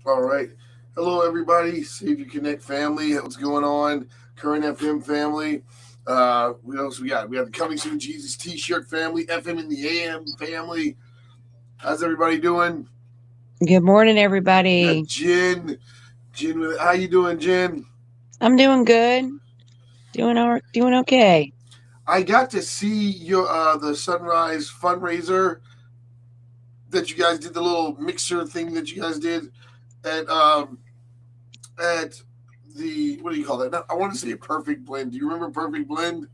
All right. Hello, everybody. Savior Connect family. What's going on? Current FM family. What else we got? We have the Coming Soon Jesus T-shirt family. FM in the AM family. How's everybody doing? Good morning, We got everybody. Jen. Jen, how you doing, Jen? I'm doing good. Doing okay. I got to see your the Sunrise fundraiser that you guys did. The little mixer thing that you guys did at at the what do you call that? I want to say Perfect Blend. Do you remember Perfect Blend?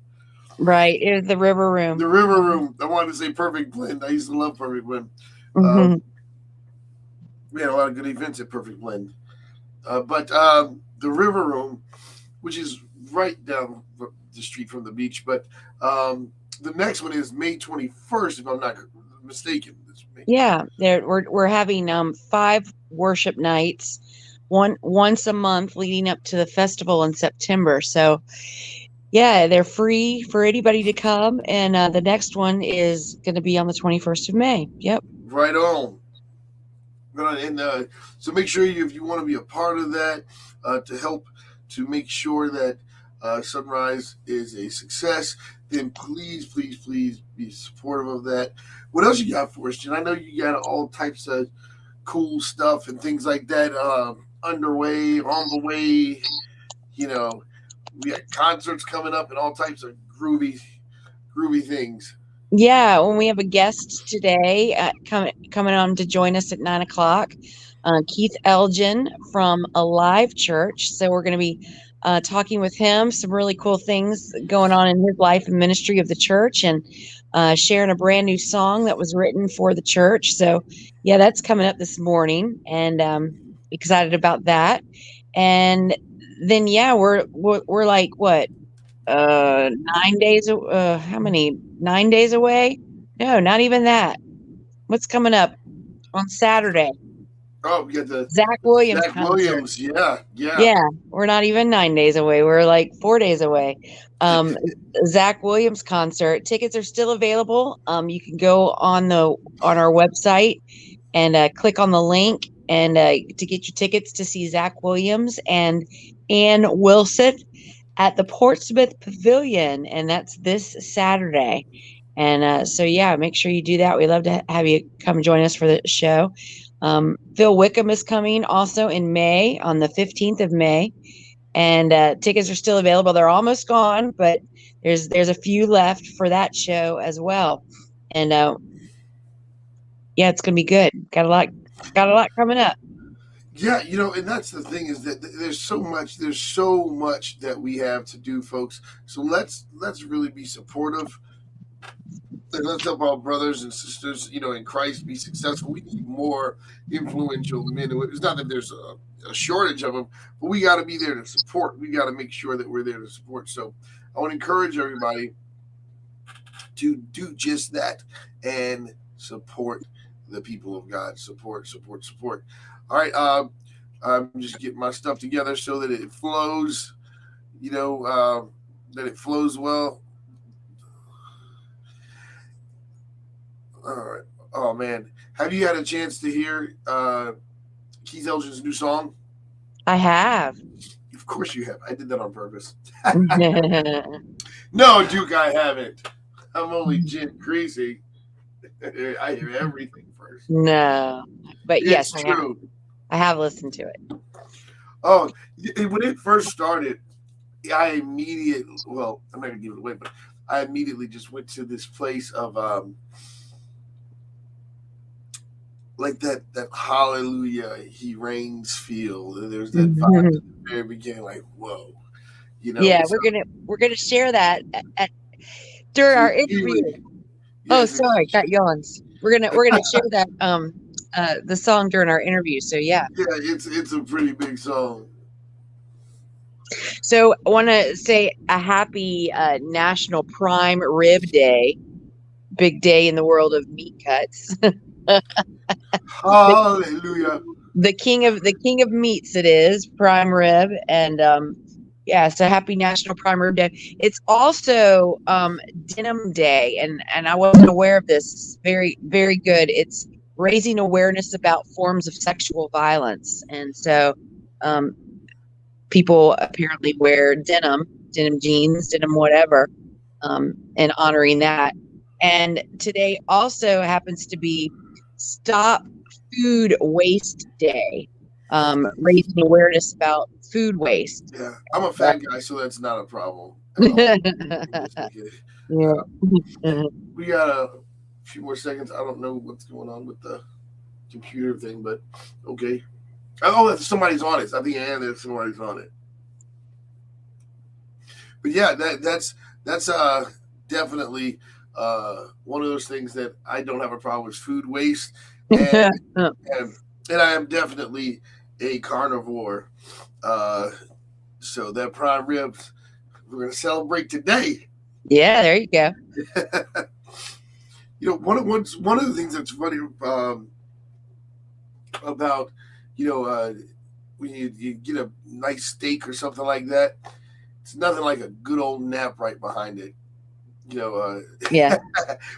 Right. It was the river The room. River Room. I wanted to say Perfect Blend. I used to love Perfect Blend. Hmm. Um, we had a lot of good events at Perfect Blend. But the River Room, which is right down the street from the beach, but the next one is May 21st, if I'm not mistaken. It's May. Yeah, we're having five worship nights, once a month leading up to the festival in September. So yeah, they're free for anybody to come, and the next one is going to be on the 21st of May. Yep. Right on. And so make sure if you want to be a part of that to help to make sure that Sunrise is a success, then please, please, please be supportive of that. What else you got for us, Jen? I know you got all types of cool stuff and things like that underway, on the way. You know, we got concerts coming up and all types of groovy things. Yeah, when we have a guest today coming on to join us at 9 o'clock, Keith Elgin from Alive Church. So we're going to be talking with him, some really cool things going on in his life and ministry of the church, and sharing a brand new song that was written for the church. So yeah, that's coming up this morning, and excited about that. And then yeah, we're like what 9 days, how many? 9 days away? No, not even that. What's coming up on Saturday? Oh, we got the Zach Williams Zach concert. Williams. Yeah, yeah. Yeah, we're not even 9 days away. We're like 4 days away. Um, Zach Williams concert. Tickets are still available. You can go on our website and click on the link and to get your tickets to see Zach Williams and Ann Wilson at the Portsmouth Pavilion, and that's this Saturday. And so, yeah, make sure you do that. We'd love to have you come join us for the show. Phil Wickham is coming also in May, on the 15th of May, and tickets are still available. They're almost gone, but there's a few left for that show as well. And yeah, it's gonna be good. Got a lot coming up. Yeah, and that's the thing is that there's so much that we have to do, folks. So let's really be supportive and let's help our brothers and sisters, in Christ be successful. We need more influential men. It's not that there's a shortage of them, but we got to be there to support. We got to make sure that we're there to support. So I want to encourage everybody to do just that and support the people of God. Support, support, support. All right. I'm just getting my stuff together so that it flows, that it flows well. All right. Oh, man. Have you had a chance to hear Keith Elgin's new song? I have. Of course you have. I did that on purpose. No, Duke, I haven't. I'm only Jen Creasy. I hear everything first. No, but yes, It's true. I have listened to it. Oh, when it first started, I'm not gonna give it away, but I immediately just went to this place of like that hallelujah, he reigns feel. There's that vibe at the very beginning, like whoa, Yeah, So we're gonna share that during so our it's interview. really, Oh, yes, sorry, got yawns. We're gonna share that the song during our interview. So yeah. yeah, it's a pretty big song. So I want to say a happy National Prime Rib Day, big day in the world of meat cuts. the, Hallelujah. the king of meats it is prime rib, and yeah, so happy National Prime Rib Day. It's also Denim Day, and I wasn't aware of this. It's very very good. It's raising awareness about forms of sexual violence. And so people apparently wear denim jeans, denim whatever, and honoring that. And today also happens to be Stop Food Waste Day, raising awareness about food waste. Yeah, I'm a fat guy, so that's not a problem. Yeah. We got a few more seconds. I don't know what's going on with the computer thing, but okay. Oh, somebody's on it. I think somebody's on it. But yeah, that's definitely one of those things that I don't have a problem with, food waste, and I am definitely a carnivore. So that prime ribs, we're gonna celebrate today. Yeah, there you go. One of the things that's funny about when you get a nice steak or something like that, it's nothing like a good old nap right behind it. Yeah.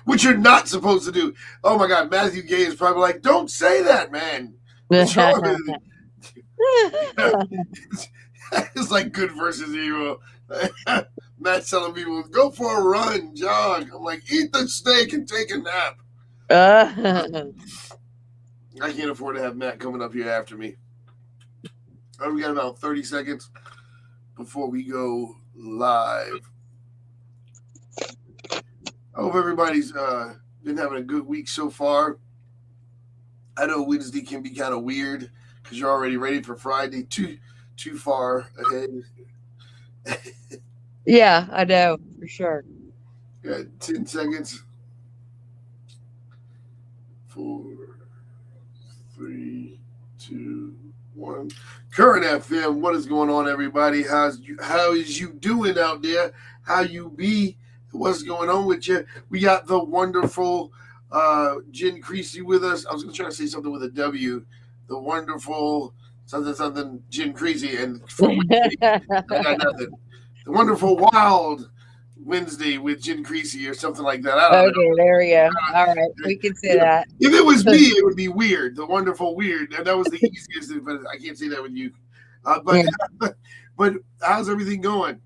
Which you're not supposed to do. Oh my God, Matthew Gay is probably like, don't say that, man. What's wrong with it? It's like good versus evil. Matt's telling people, go for a run, jog. I'm like, eat the steak and take a nap. I can't afford to have Matt coming up here after me. All right, we got about 30 seconds before we go live. I hope everybody's been having a good week so far. I know Wednesday can be kind of weird because you're already ready for Friday. Too far ahead. Yeah, I know, for sure. Got 10 seconds. 4, 3, 2, 1. Current FM, what is going on, everybody? How is you doing out there? How you be? What's going on with you? We got the wonderful Jen Creasy with us. I was going to try to say something with a W. The wonderful something Jen Creasy, and for Wednesday, I got nothing. The wonderful wild Wednesday with Jen Creasy or something like that. I don't know. There we go. All right, we can say that. If it was me, it would be weird. The wonderful weird, and that was the easiest. But I can't say that with you. But how's everything going?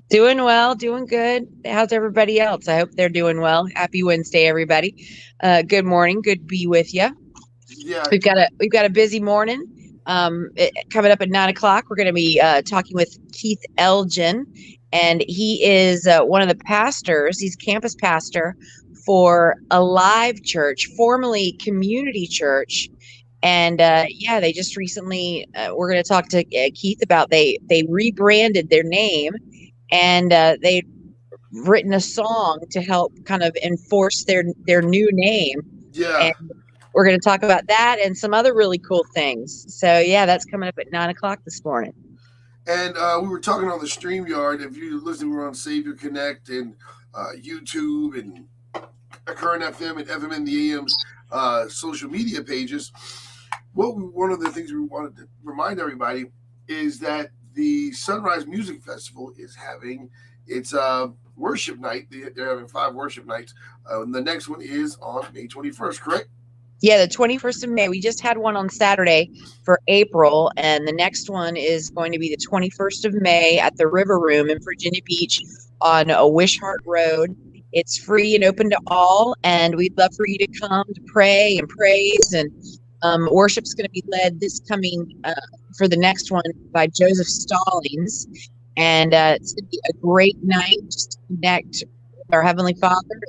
Doing well, doing good. How's everybody else? I hope they're doing well. Happy Wednesday, everybody. Good morning. Good to be with you. Yeah, we've got a busy morning. Coming up at 9:00, we're going to be talking with Keith Elgin, and he is one of the pastors. He's campus pastor for Alive Church, formerly Community Church. And they just recently, we're going to talk to Keith about they rebranded their name, and they've written a song to help kind of enforce their new name. Yeah. And we're going to talk about that and some other really cool things. So yeah, that's coming up at 9:00 this morning. And we were talking on the StreamYard. If you listen, we're on Savior Connect and YouTube and Current FM and FM in the AM's social media pages. One of the things we wanted to remind everybody is that the Sunrise Music Festival is having its worship night. They're having 5 worship nights. And the next one is on May 21st, correct? Yeah, the 21st of May. We just had one on Saturday for April, and the next one is going to be the 21st of May at the River Room in Virginia Beach on Wishart Road. It's free and open to all, and we'd love for you to come to pray and praise. And worship's going to be led this coming for the next one by Joseph Stallings, and it's going to be a great night just to connect with our Heavenly Father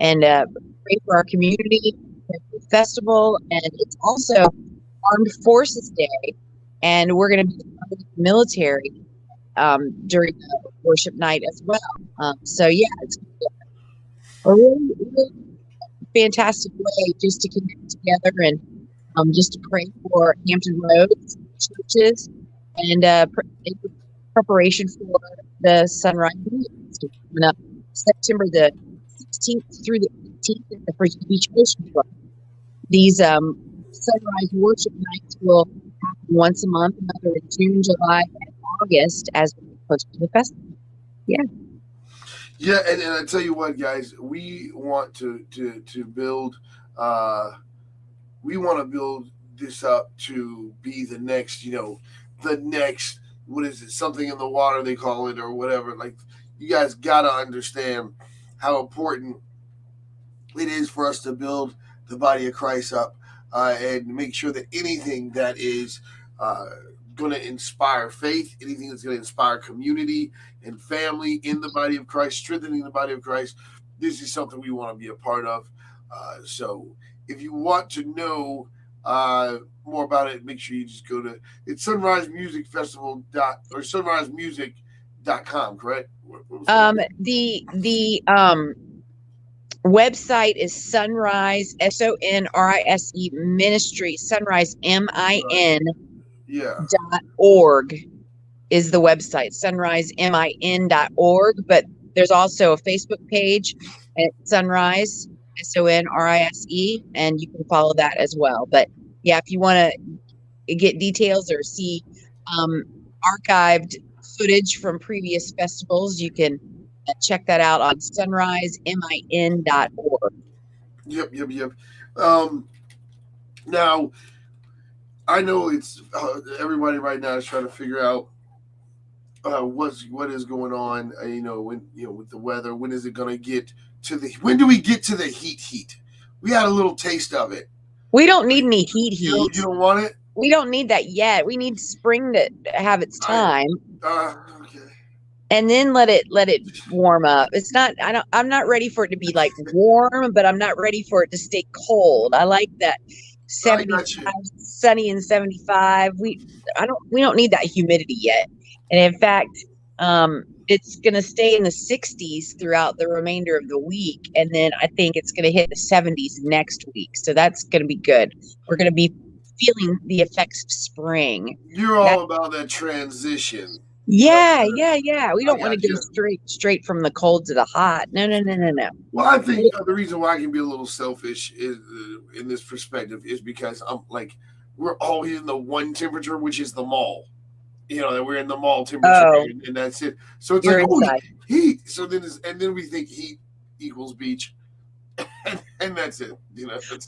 and pray for our community. Festival, and it's also Armed Forces Day, and we're going to be in the military during the worship night as well. So yeah, it's a really, really fantastic way just to connect together and just to pray for Hampton Roads churches and preparation for the Sunrise Meetings coming up September the 16th through the 18th at the Virginia Beach Ocean Club. These Sunrise worship nights will happen once a month, another in June, July, and August as we get closer to the festival. Yeah. Yeah, and I tell you what, guys, we want to build we want to build this up to be the next, the next, what is it, something in the water they call it or whatever. Like, you guys got to understand how important it is for us to build the body of Christ up and make sure that anything that is going to inspire faith, anything that's going to inspire community and family in the body of Christ, strengthening the body of Christ, this is something we want to be a part of. So if you want to know more about it, make sure you just go to it's Sunrise Music Festival or sunrisemusic.com, correct? The website is Sunrise, SONRISE Ministry, Sunrise MIN.org is the website, sunrisemin.org. But there's also a Facebook page at Sunrise, SONRISE, and you can follow that as well. But yeah, if you want to get details or see archived footage from previous festivals, you can check that out on sunrisemin.org. Yep. Now, I know it's everybody right now is trying to figure out what is going on. With the weather. When is it going to get to when do we get to the heat? We had a little taste of it. We don't need any heat. You don't want it? We don't need that yet. We need spring to have its time. Okay. And then let it warm up. It's not. I'm not ready for it to be like warm, but I'm not ready for it to stay cold. I like that 75, sunny and 75. We don't need that humidity yet. And in fact, it's going to stay in the 60s throughout the remainder of the week, and then I think it's going to hit the 70s next week. So that's going to be good. We're going to be feeling the effects of spring. You're all about that transition. Yeah. We don't want to go straight from the cold to the hot. No. Well, I think the reason why I can be a little selfish is in this perspective is because I'm like, we're always in the one temperature, which is the mall. That we're in the mall temperature, and that's it. So it's heat. So then we think heat equals beach, and that's it.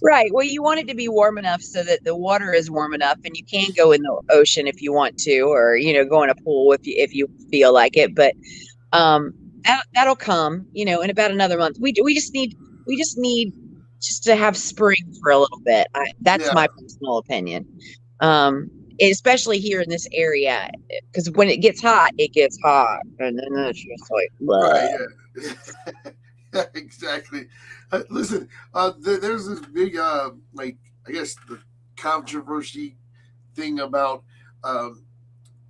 Right. Well, you want it to be warm enough so that the water is warm enough, and you can go in the ocean if you want to, or go in a pool if you feel like it. But that'll come, in about another month. We just need to have spring for a little bit. That's my personal opinion. Especially here in this area, because when it gets hot, and then it's just like, right, yeah. Exactly. Listen, there's this big, I guess the controversy thing about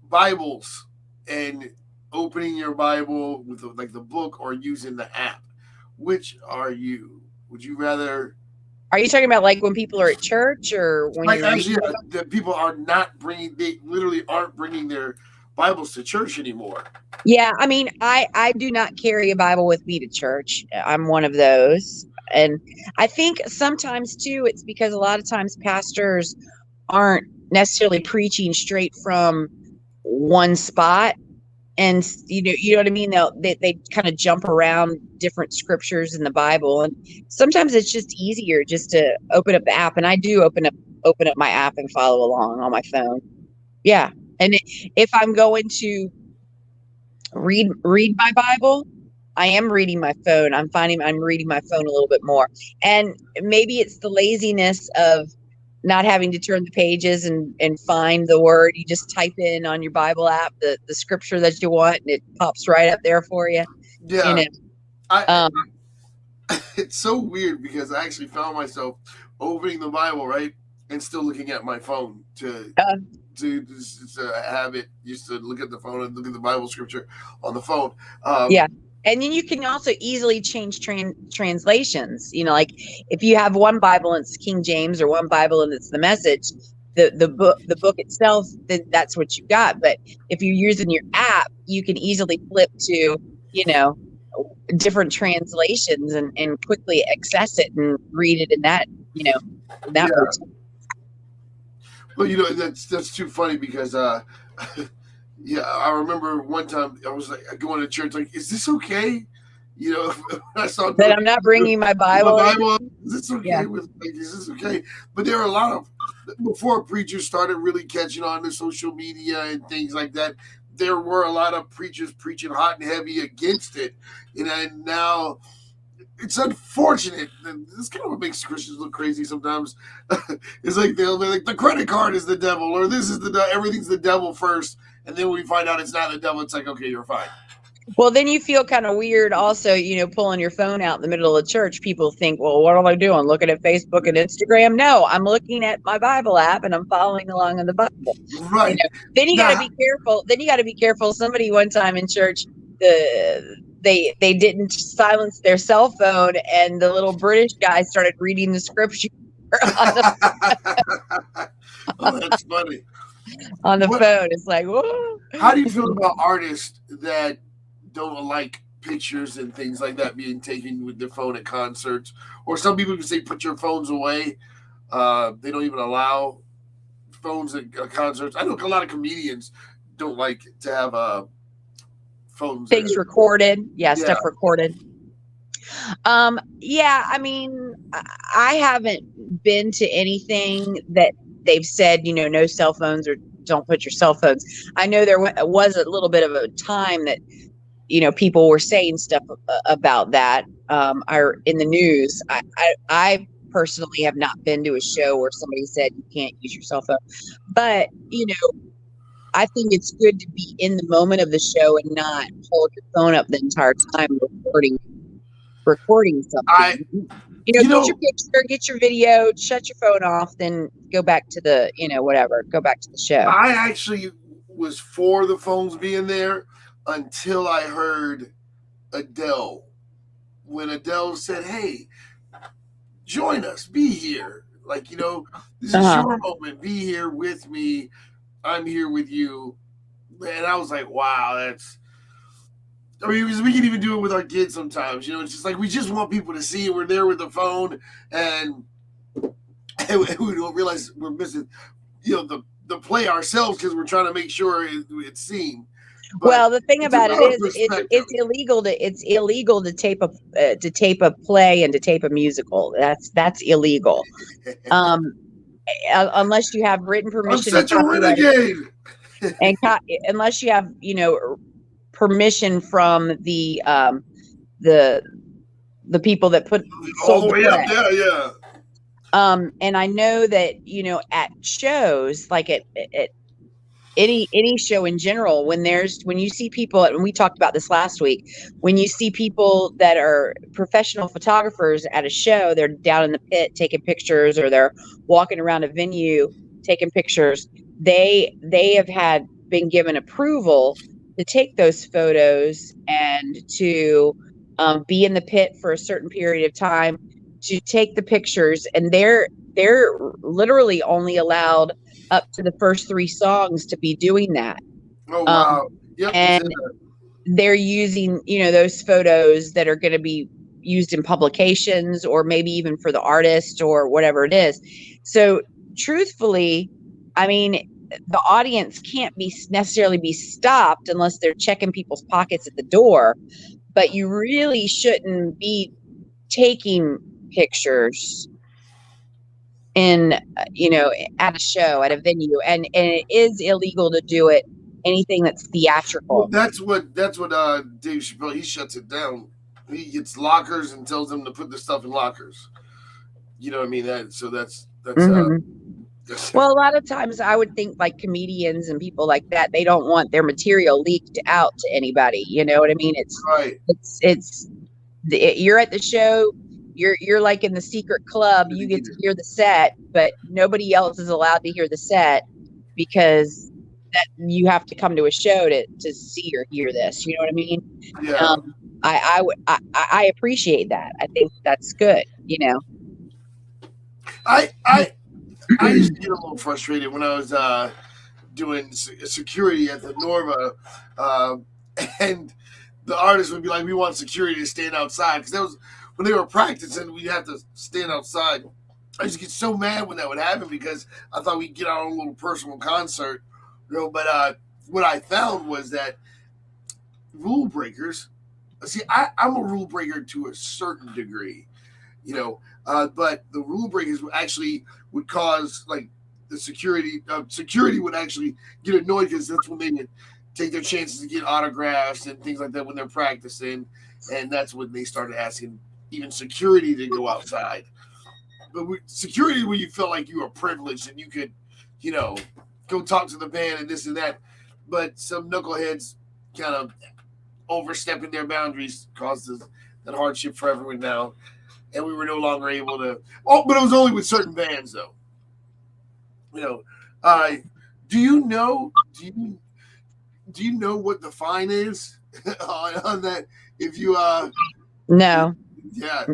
Bibles and opening your Bible with the book or using the app. Which are you? Would you rather? Are you talking about like when people are at church or when the people are not they literally aren't bringing their Bibles to church anymore? Yeah, I mean, I do not carry a Bible with me to church. I'm one of those. And I think sometimes too, it's because a lot of times pastors aren't necessarily preaching straight from one spot. And you know what I mean? They kind of jump around different scriptures in the Bible, and sometimes it's just easier just to open up the app. And I do open up my app and follow along on my phone. Yeah, and if I'm going to read my Bible, I am reading my phone. I'm finding I'm reading my phone a little bit more, and maybe it's the laziness of not having to turn the pages and find the word. You just type in on your Bible app the scripture that you want, and it pops right up there for you. Yeah. It's so weird because I actually found myself opening the Bible, right, and still looking at my phone to have it used to look at the phone and look at the Bible scripture on the phone. And then you can also easily change translations. Like if you have one Bible and it's King James, or one Bible and it's the Message, the book itself, then that's what you got. But if you're using your app, you can easily flip to, different translations and quickly access it and read it in that, version. Well, that's too funny because yeah, I remember one time I was like going to church, like, is this okay? I saw that I'm not bringing my Bible. Is this okay Yeah. with like, is this okay? But there are a lot of before preachers started really catching on to social media and things like that. There were a lot of preachers preaching hot and heavy against it, and now it's unfortunate. This kind of what makes Christians look crazy sometimes. It's like they'll be like the credit card is the devil, or this is everything's the devil first, and then we find out it's not the devil. It's like, okay, you're fine. Well, then you feel kind of weird also, pulling your phone out in the middle of church. People think, well, what am I doing? Looking at Facebook and Instagram? No, I'm looking at my Bible app and I'm following along in the Bible. Right. Then you got to be careful. Then you got to be careful. Somebody one time in church, they didn't silence their cell phone, and the little British guy started reading the scripture Oh, that's funny. on the phone. It's like, whoa. How do you feel about artists that don't like pictures and things like that being taken with their phone at concerts? Or some people can say, put your phones away. They don't even allow phones at concerts. I know a lot of comedians don't like to have phones. Things recorded. Yeah, stuff recorded. Yeah, I mean, I haven't been to anything that they've said, no cell phones or don't put your cell phones. I know there was a little bit of a time that, people were saying stuff about that in the news. I personally have not been to a show where somebody said you can't use your cell phone, but I think it's good to be in the moment of the show and not hold your phone up the entire time recording something. Get your picture, get your video, shut your phone off, then go back to the, go back to the show. I actually was for the phones being there until I heard Adele. When Adele said, hey, join us, be here. Like, this is your moment. Be here with me. I'm here with you. And I was like, wow, we can even do it with our kids sometimes. It's just like we just want people to see we're there with the phone, and we don't realize we're missing, the play ourselves because we're trying to make sure it's seen. But well, the thing about it is, it's illegal to tape a play and to tape a musical. That's illegal, unless you have written permission. I'm such a renegade. And unless you have, permission from the people that put all the way up. Yeah. And I know that at shows, like at any show in general, when you see people, and we talked about this last week, when you see people that are professional photographers at a show, they're down in the pit taking pictures, or they're walking around a venue taking pictures. They have been given approval to take those photos and to be in the pit for a certain period of time to take the pictures, and they're literally only allowed up to the first 3 songs to be doing that. Oh wow! Yep, and they're using those photos that are going to be used in publications, or maybe even for the artist or whatever it is. So truthfully, I mean, the audience can't necessarily be stopped unless they're checking people's pockets at the door, but you really shouldn't be taking pictures at a show, at a venue, and it is illegal to do it. Anything that's theatrical. Well, that's what Dave Chappelle, he shuts it down. He gets lockers and tells them to put the stuff in lockers. You know what I mean? That's well, a lot of times I would think like comedians and people like that, they don't want their material leaked out to anybody. You know what I mean? It's right. You're at the show. You're like in the secret club. You get to hear the set, but nobody else is allowed to hear the set because that you have to come to a show to see or hear this. You know what I mean? Yeah. I appreciate that. I think that's good. I used to get a little frustrated when I was doing security at the Norva, and the artists would be like, "We want security to stand outside," because that was when they were practicing. We'd have to stand outside. I used to get so mad when that would happen because I thought we'd get our own little personal concert, But what I found was that rule breakers. See, I'm a rule breaker to a certain degree. But the rule breakers actually would cause like the security would actually get annoyed because that's when they would take their chances to get autographs and things like that when they're practicing, and that's when they started asking even security to go outside. But security, where you felt like you were privileged and you could, go talk to the band and this and that. But some knuckleheads kind of overstepping their boundaries causes that hardship for everyone now, and we were no longer able to. Oh, but it was only with certain bands, though. Do you know? Do you know what the fine is on that? If you No, yeah,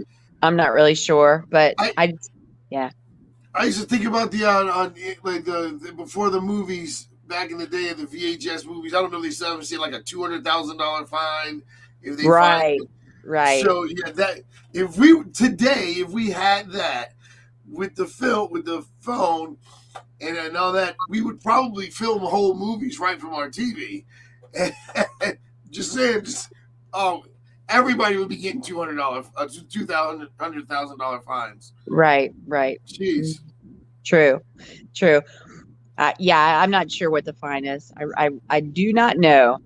I'm not really sure, but yeah. I used to think about the on like the before the movies back in the day of the VHS movies. I don't know if they still ever see like a $200,000 fine if they Right. find. Right. So yeah, that if we had that with the phone and all that, we would probably film whole movies right from our TV. Just saying, everybody would be getting $200,000 $200,000 fines. Right. Jeez. True. Yeah, I'm not sure what the fine is. I do not know.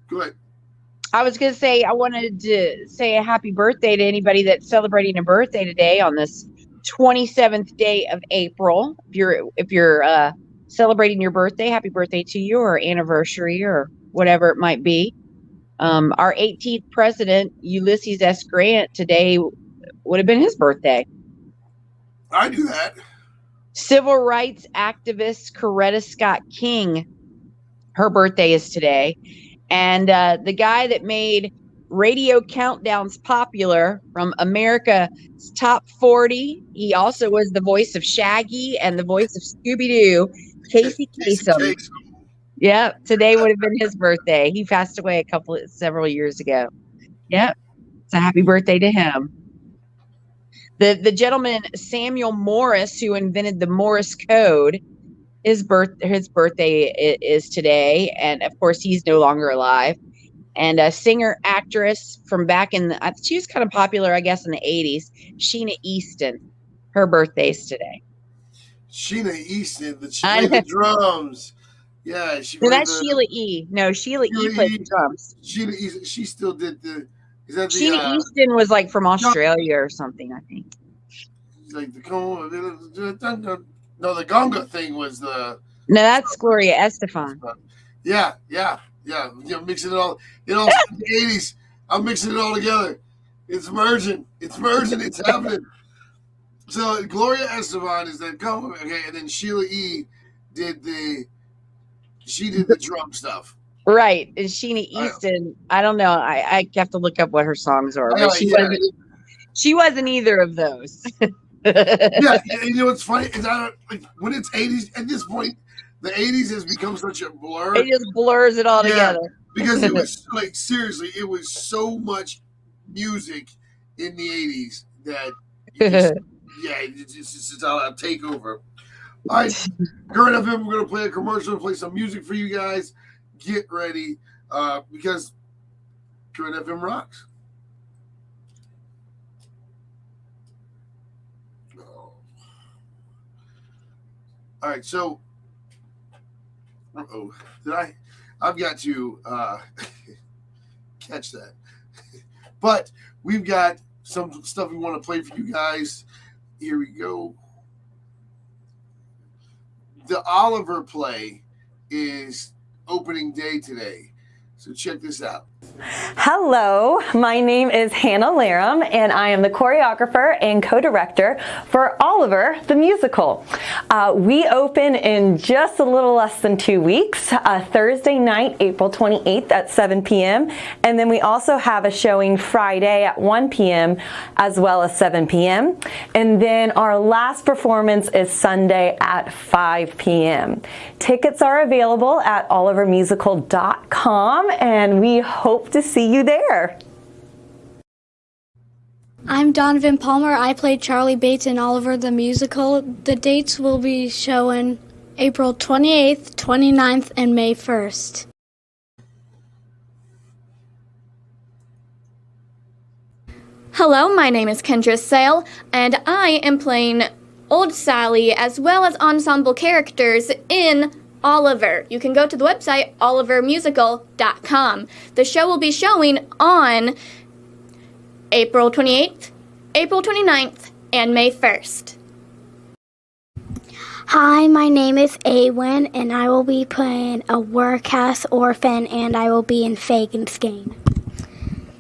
Go ahead. I was going to say, I wanted to say a happy birthday to anybody that's celebrating a birthday today on this 27th day of April. If you're celebrating your birthday, happy birthday to you, or anniversary, or whatever it might be. Our 18th president, Ulysses S. Grant, today would have been his birthday. I knew that. Civil rights activist Coretta Scott King, her birthday is today. And the guy that made radio countdowns popular, from America's Top 40, he also was the voice of Shaggy and the voice of Scooby-Doo, Casey Kasem. Yeah, today would have been his birthday. He passed away several years ago. Yep. So happy birthday to him. The gentleman Samuel Morse, who invented the Morse code, his birthday is today, and of course he's no longer alive. And a singer actress from back she was kind of popular, I guess, in the 80s, Sheena Easton. Her birthday's today. Sheena Easton, she played the drums. Yeah, Sheila E. No, Sheila E. played the drums. Sheena Easton, she still did Sheena Easton was like from Australia or something, I think. Like the Gonga thing was the. No, that's Gloria Estefan. Yeah. Mixing it all. The 80s. I'm mixing it all together. It's merging. It's happening. So Gloria Estefan is that Gonga, okay, and then Sheila E. did the drum stuff. Right. And Sheena Easton, I don't know. I have to look up what her songs are. But she wasn't either of those. Yeah, you know what's funny is when it's 80s at this point, the 80s has become such a blur. It just blurs it all together. Because it was like, seriously, it was so much music in the 80s that it's just a takeover. All right, Current FM, we're gonna play a commercial and play some music for you guys. Get ready, because Current FM rocks. All right, so I've got to catch that. But we've got some stuff we want to play for you guys. Here we go. The Oliver play is opening day today. So check this out. Hello, my name is Hannah Laram, and I am the choreographer and co-director for Oliver the Musical. We open in just a little less than 2 weeks, Thursday night, April 28th at 7 p.m. And then we also have a showing Friday at 1 p.m. as well as 7 p.m. And then our last performance is Sunday at 5 p.m. Tickets are available at olivermusical.com, and we hope to see you there. I'm Donovan Palmer. I played Charlie Bates in Oliver the Musical. The dates will be showing April 28th, 29th, and May 1st. Hello, my name is Kendra Sale, and I am playing Old Sally as well as ensemble characters in Oliver. You can go to the website olivermusical.com. The show will be showing on April 28th, April 29th, and May 1st. Hi, my name is Awen, and I will be playing a workhouse orphan, and I will be in Fagin's game.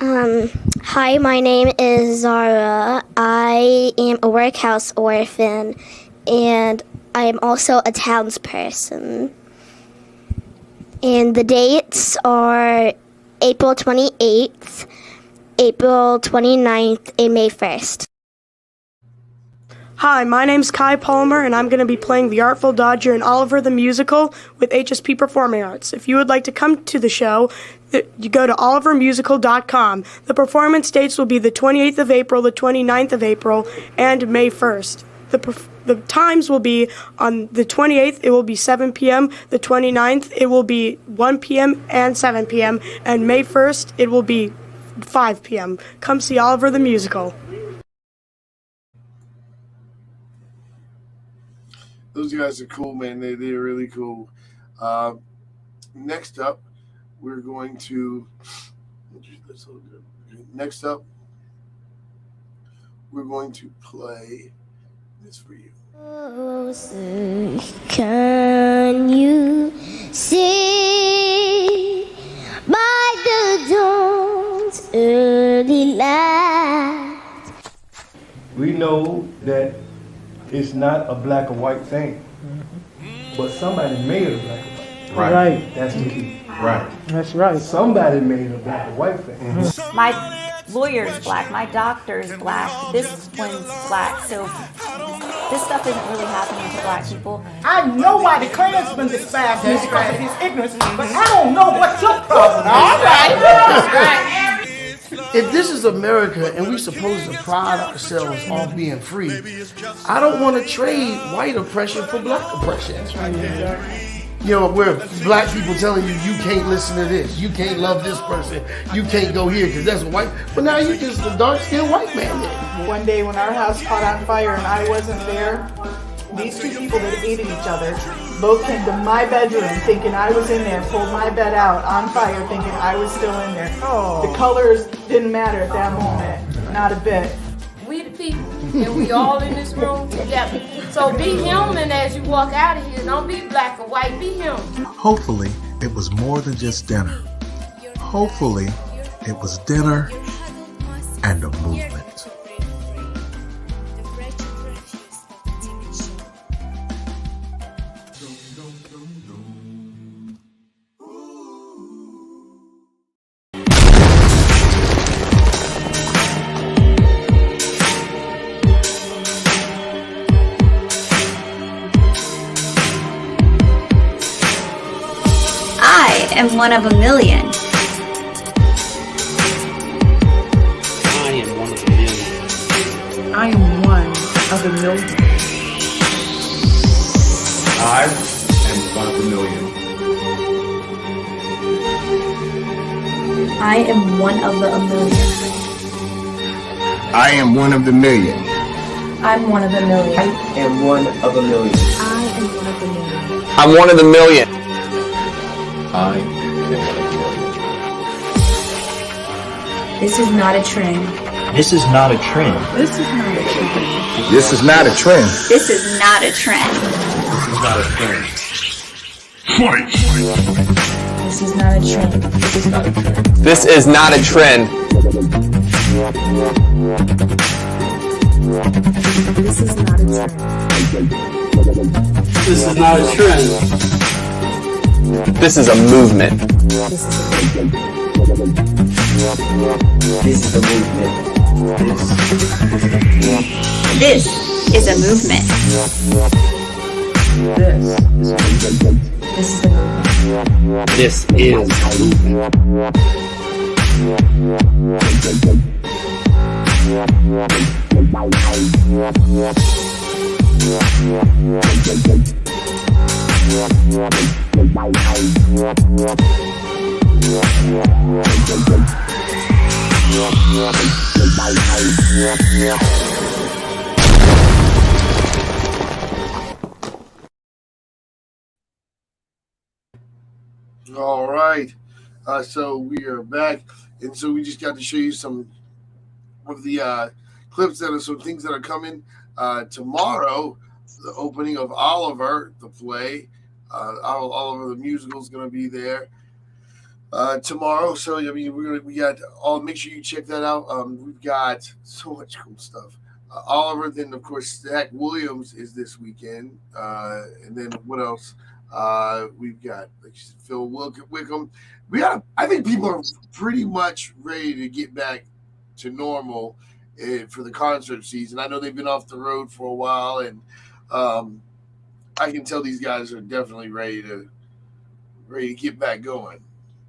Hi, my name is Zara. I am a workhouse orphan, and I am also a townsperson. And the dates are April 28th, April 29th, and May 1st. Hi, my name's Kai Palmer, and I'm going to be playing the Artful Dodger in Oliver the Musical with HSP Performing Arts. If you would like to come to the show, you go to olivermusical.com. The performance dates will be the 28th of April, the 29th of April, and May 1st. The times will be on the 28th, it will be 7 p.m., the 29th, it will be 1 p.m. and 7 p.m., and May 1st, it will be 5 p.m. Come see Oliver the Musical. Those guys are cool, man. They're really cool. Next up, we're going to play this for you. Can you see by the dawn's early light? We know that it's not a black or white thing, but somebody made it a black or white. Right. That's the key. Right. That's right. Somebody made it a black or white thing. Mm-hmm. My lawyer's black, my doctor's black, this one's black, so this stuff isn't really happening to black people. I know why the Klansman despised me because of his ignorance, but I don't know what's your problem. All right. If this is America and we're supposed to pride ourselves on being free, I don't want to trade white oppression for black oppression. You know, where black people telling you, you can't listen to this, you can't love this person, you can't go here because that's white. But now you just a dark-skinned white man then. One day when our house caught on fire and I wasn't there, these two people that hated each other both came to my bedroom thinking I was in there, pulled my bed out on fire thinking I was still in there. Oh. The colors didn't matter at that moment, not a bit. We the people, and we all in this room together. So be human as you walk out of here. Don't be black or white, be human. Hopefully, it was more than just dinner. Hopefully, it was dinner and a movement. I am one of a million. I am one of a million. I am one of a million. I am one of a million. I am one of a million. I am one of the million. I'm one of a million. I am one of a million. I am one of a million. I'm one of the million. I am one of the million. This is not a trend. This is not a trend. This is not a trend. This is not a trend. This is not a trend. This is not a trend. This is not a trend. This is not a trend. This is not a trend. This is not a trend. This is a movement. This is a movement. This is a movement. This is a movement. All right. So we are back. And so we just got to show you some of the clips that are some things that are coming. Tomorrow, the opening of Oliver, the play. Oliver the musical is going to be there tomorrow. So I mean, we got all. Make sure you check that out. We've got so much cool stuff. Oliver, then of course Zach Williams is this weekend, and then what else? We've got like Phil Wickham. I think people are pretty much ready to get back to normal for the concert season. I know they've been off the road for a while, and I can tell these guys are definitely ready to get back going.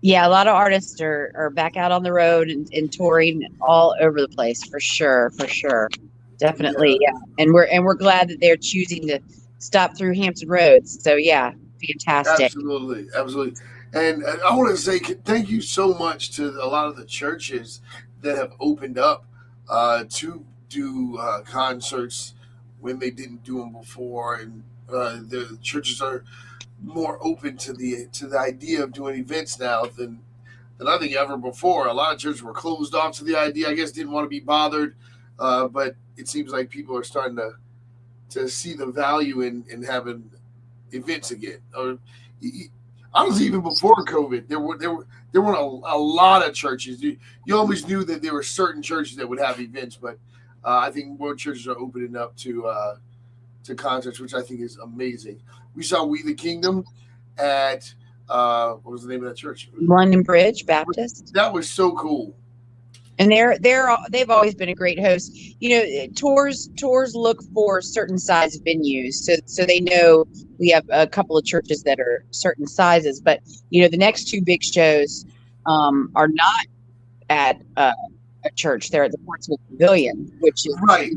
Yeah, a lot of artists are back out on the road and touring all over the place for sure. Definitely, yeah. And we're glad that they're choosing to stop through Hampton Roads. So yeah, fantastic. Absolutely. And I want to say thank you so much to a lot of the churches that have opened up to do concerts when they didn't do them before, and the churches are more open to the idea of doing events now than I think ever before. A lot of churches were closed off to the idea. I guess didn't want to be bothered, but it seems like people are starting to see the value in having events again. Or honestly, even before COVID, there weren't a lot of churches. You always knew that there were certain churches that would have events, but I think more churches are opening up to concerts, which I think is amazing. We saw We the Kingdom at what was the name of that church? London Bridge Baptist. That was so cool. And they've always been a great host. You know, tours look for certain size venues, so they know we have a couple of churches that are certain sizes. But you know, the next two big shows are not at a church. They're at the Portsmouth Pavilion, which is a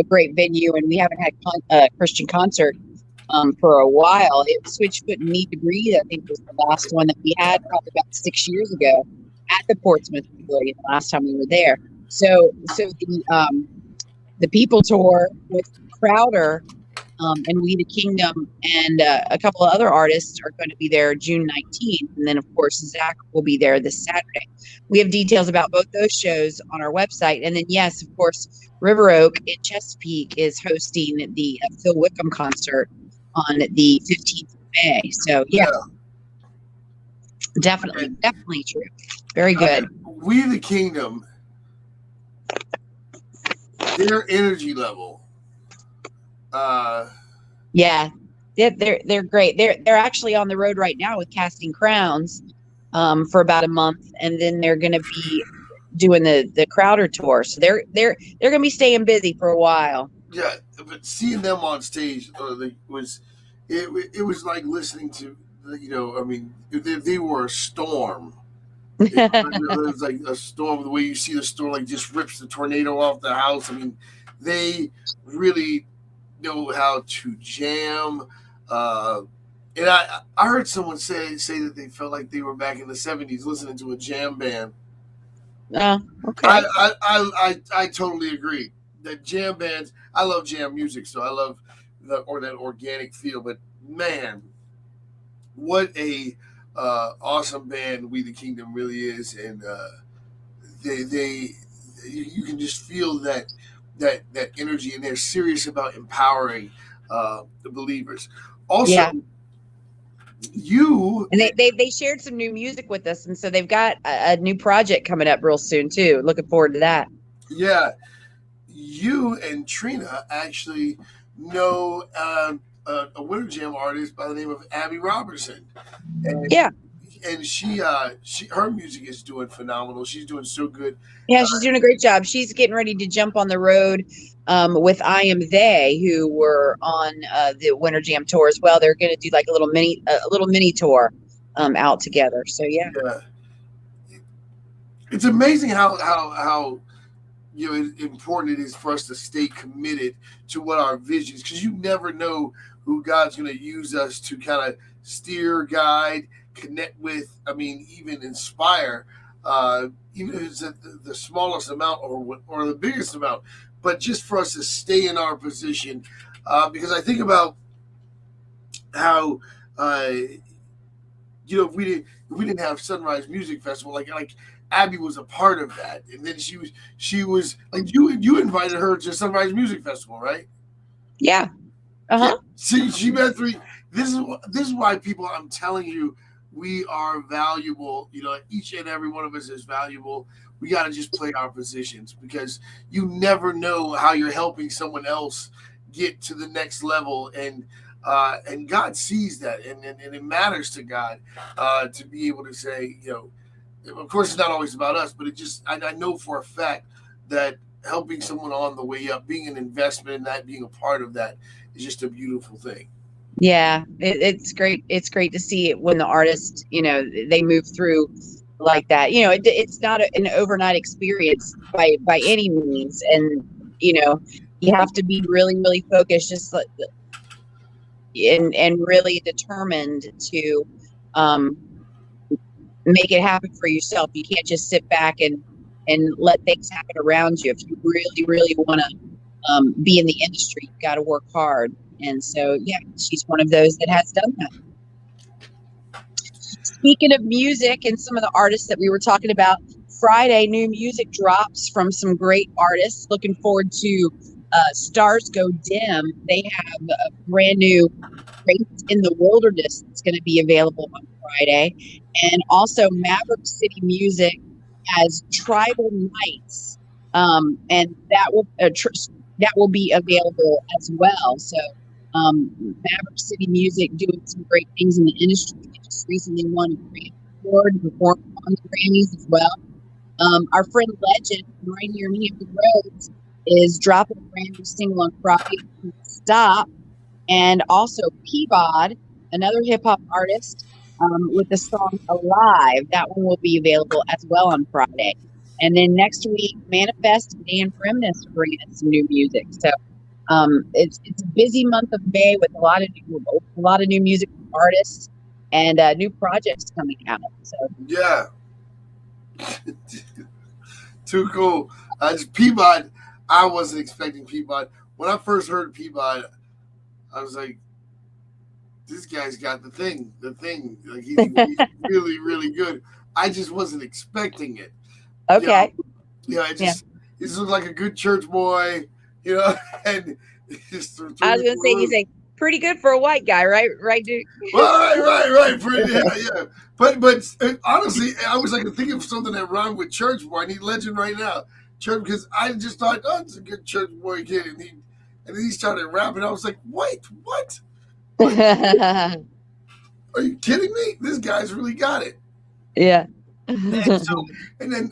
great venue, and we haven't had a Christian concert for a while. Switchfoot and Need to Breathe, I think, was the last one that we had probably about 6 years ago at the Portsmouth Pavilion the last time we were there. So the People Tour with Crowder and We the Kingdom and a couple of other artists are going to be there June 19th. And then, of course, Zach will be there this Saturday. We have details about both those shows on our website. And then, yes, of course, River Oak in Chesapeake is hosting the Phil Wickham concert on the 15th of May. So, yeah. Definitely true. Very good. We the Kingdom, their energy level. Yeah, they're great. They're actually on the road right now with Casting Crowns for about a month, and then they're going to be doing the Crowder tour. So they're going to be staying busy for a while. Yeah, but seeing them on stage was like listening to. You know, I mean, they were a storm. It was like a storm. The way you see the storm, like just rips the tornado off the house. I mean, they really know how to jam. And I heard someone say that they felt like they were back in the 70s listening to a jam band. Oh, okay. I totally agree. That jam bands. I love jam music, so I love that organic feel. But man. What a awesome band We the Kingdom really is, and you can just feel that energy, and they're serious about empowering the believers. Also, and they shared some new music with us, and so they've got a new project coming up real soon too. Looking forward to that. Yeah, you and Trina actually know. A Winter Jam artist by the name of Abby Robertson, and she her music is doing phenomenal. She's doing so good. Yeah, she's doing a great job. She's getting ready to jump on the road with I Am They, who were on the Winter Jam tour as well. They're going to do like a little mini tour out together. So yeah, it's amazing how you know important it is for us to stay committed to what our vision is, because you never know who God's going to use us to kind of steer, guide, connect with, I mean, even inspire. even if it's at the smallest amount or the biggest amount, but just for us to stay in our position, because I think about how if we didn't have Sunrise Music Festival, like Abby was a part of that, and then she was like you invited her to Sunrise Music Festival, right? Yeah. Yeah. She met three. This is why people. I'm telling you, we are valuable. Each and every one of us is valuable. We got to just play our positions, because you never know how you're helping someone else get to the next level, and God sees that, and it matters to God to be able to say, of course, it's not always about us, but I know for a fact that helping someone on the way up, being an investment in that, being a part of that, is just a beautiful thing. Yeah, it's great. It's great to see it when the artists, they move through like that. It's not an overnight experience by any means, and you have to be really, really focused, just and really determined to make it happen for yourself. You can't just sit back and let things happen around you. If you really, really want to be in the industry, you've got to work hard. And so, yeah, she's one of those that has done that. Speaking of music and some of the artists that we were talking about, Friday, new music drops from some great artists. Looking forward to Stars Go Dim. They have a brand new Race in the Wilderness that's going to be available on Friday. And also Maverick City Music has Tribal Nights, and that will be available as well. So Maverick City Music doing some great things in the industry. They just recently won a Grammy Award and performed on the Grammys as well. Our friend Legend right here in Hampton Roads is dropping a brand new single on Friday, Stop. And also Peabod, another hip hop artist, with the song Alive. That one will be available as well on Friday. And then next week, Manifest and Dan Fremness are bringing us some new music. So it's a busy month of May with a lot of new music from artists and new projects coming out. So yeah, too cool. Peabod, I wasn't expecting Peabod. When I first heard Peabod, I was like, this guy's got the thing. Like he's really, really good. I just wasn't expecting it. Okay. He just looked like a good church boy, and just I was gonna say he's like pretty good for a white guy, right? Right, dude. Right. Yeah. But honestly, I was like thinking of something that rhymed with church boy. I need Legend right now. Church, because I just thought, it's a good church boy kid, and then he started rapping. I was like, wait, what? Are you kidding me? This guy's really got it. Yeah. and then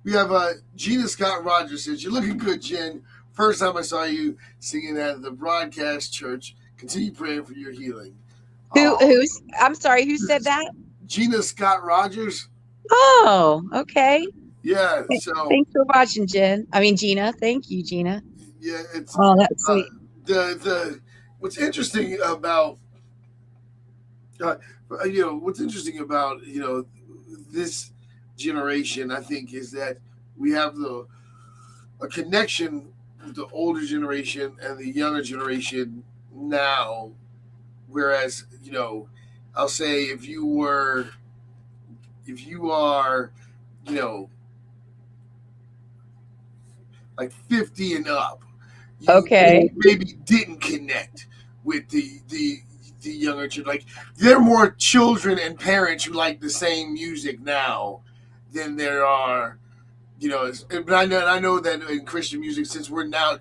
we have Gina Scott Rogers says, "You're looking good, Jen. First time I saw you singing at the Broadcast Church. Continue praying for your healing." Who's? I'm sorry. Who said that? Gina Scott Rogers. Oh, okay. Yeah. So thanks for watching, Jen. I mean, Gina. Thank you, Gina. Yeah. It's that's sweet. What's interesting about this generation, I think, is that we have a connection with the older generation and the younger generation now. Whereas, I'll say if you are, like 50 and up, you maybe didn't connect with the younger children. Like, there are more children and parents who like the same music now than there are, but I know that in Christian music, since we're now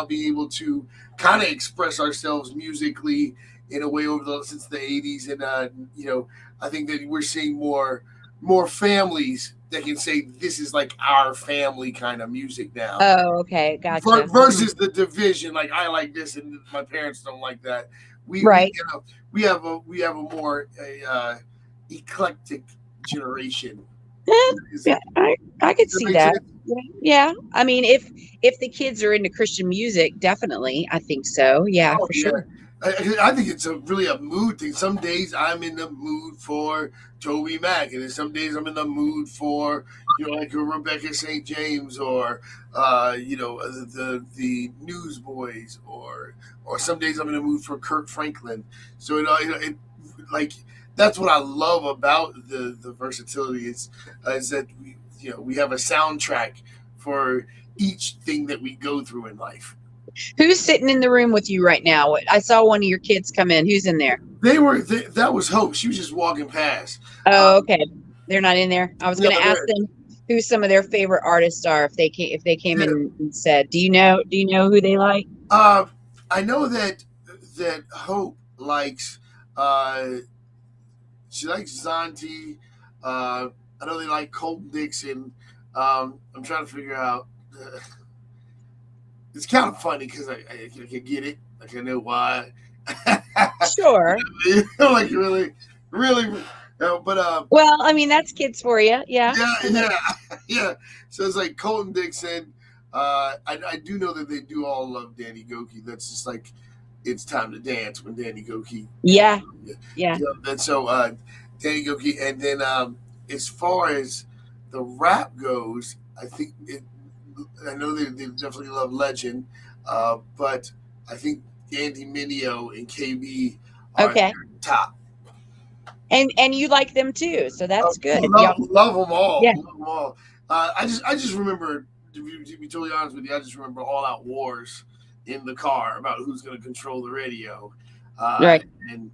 being able to kind of express ourselves musically in a way since the 80s, and I think that we're seeing more families that can say this is like our family kind of music now. Oh, okay, gotcha. Versus the division, like I like this and my parents don't like that. We have a more eclectic generation. Yeah, I could see that. Yeah, I mean, if the kids are into Christian music, definitely, I think so. Yeah, for sure. I think it's really a mood thing. Some days I'm in the mood for Toby Mac, and then some days I'm in the mood for, like a Rebecca St. James, or the Newsboys, or some days I'm in the mood for Kirk Franklin. So it like that's what I love about the versatility is that we have a soundtrack for each thing that we go through in life. Who's sitting in the room with you right now? I saw one of your kids come in. Who's in there? That was Hope. She was just walking past. Oh, okay. They're not in there. I was going to ask them who some of their favorite artists are if they came in and said. Do you know who they like? I know that Hope likes she likes Zanti. I know they like Colton Dixon. I'm trying to figure out. It's kind of funny because I can get it. Like I know why. Sure. Like really. But well, I mean that's kids for you. Yeah. Yeah. So it's like Colton Dixon. I do know that they do all love Danny Goki. That's just like It's Time to Dance when Danny Goki. Yeah. And so Danny Goki, and then as far as the rap goes, I know they definitely love Legend, but I think Andy Mineo and KB are okay. Top. And you like them too, so that's good. Love them all. Yeah. Love them all. I just remember, to be totally honest with you, I just remember All Out Wars in the car about who's going to control the radio. Right. And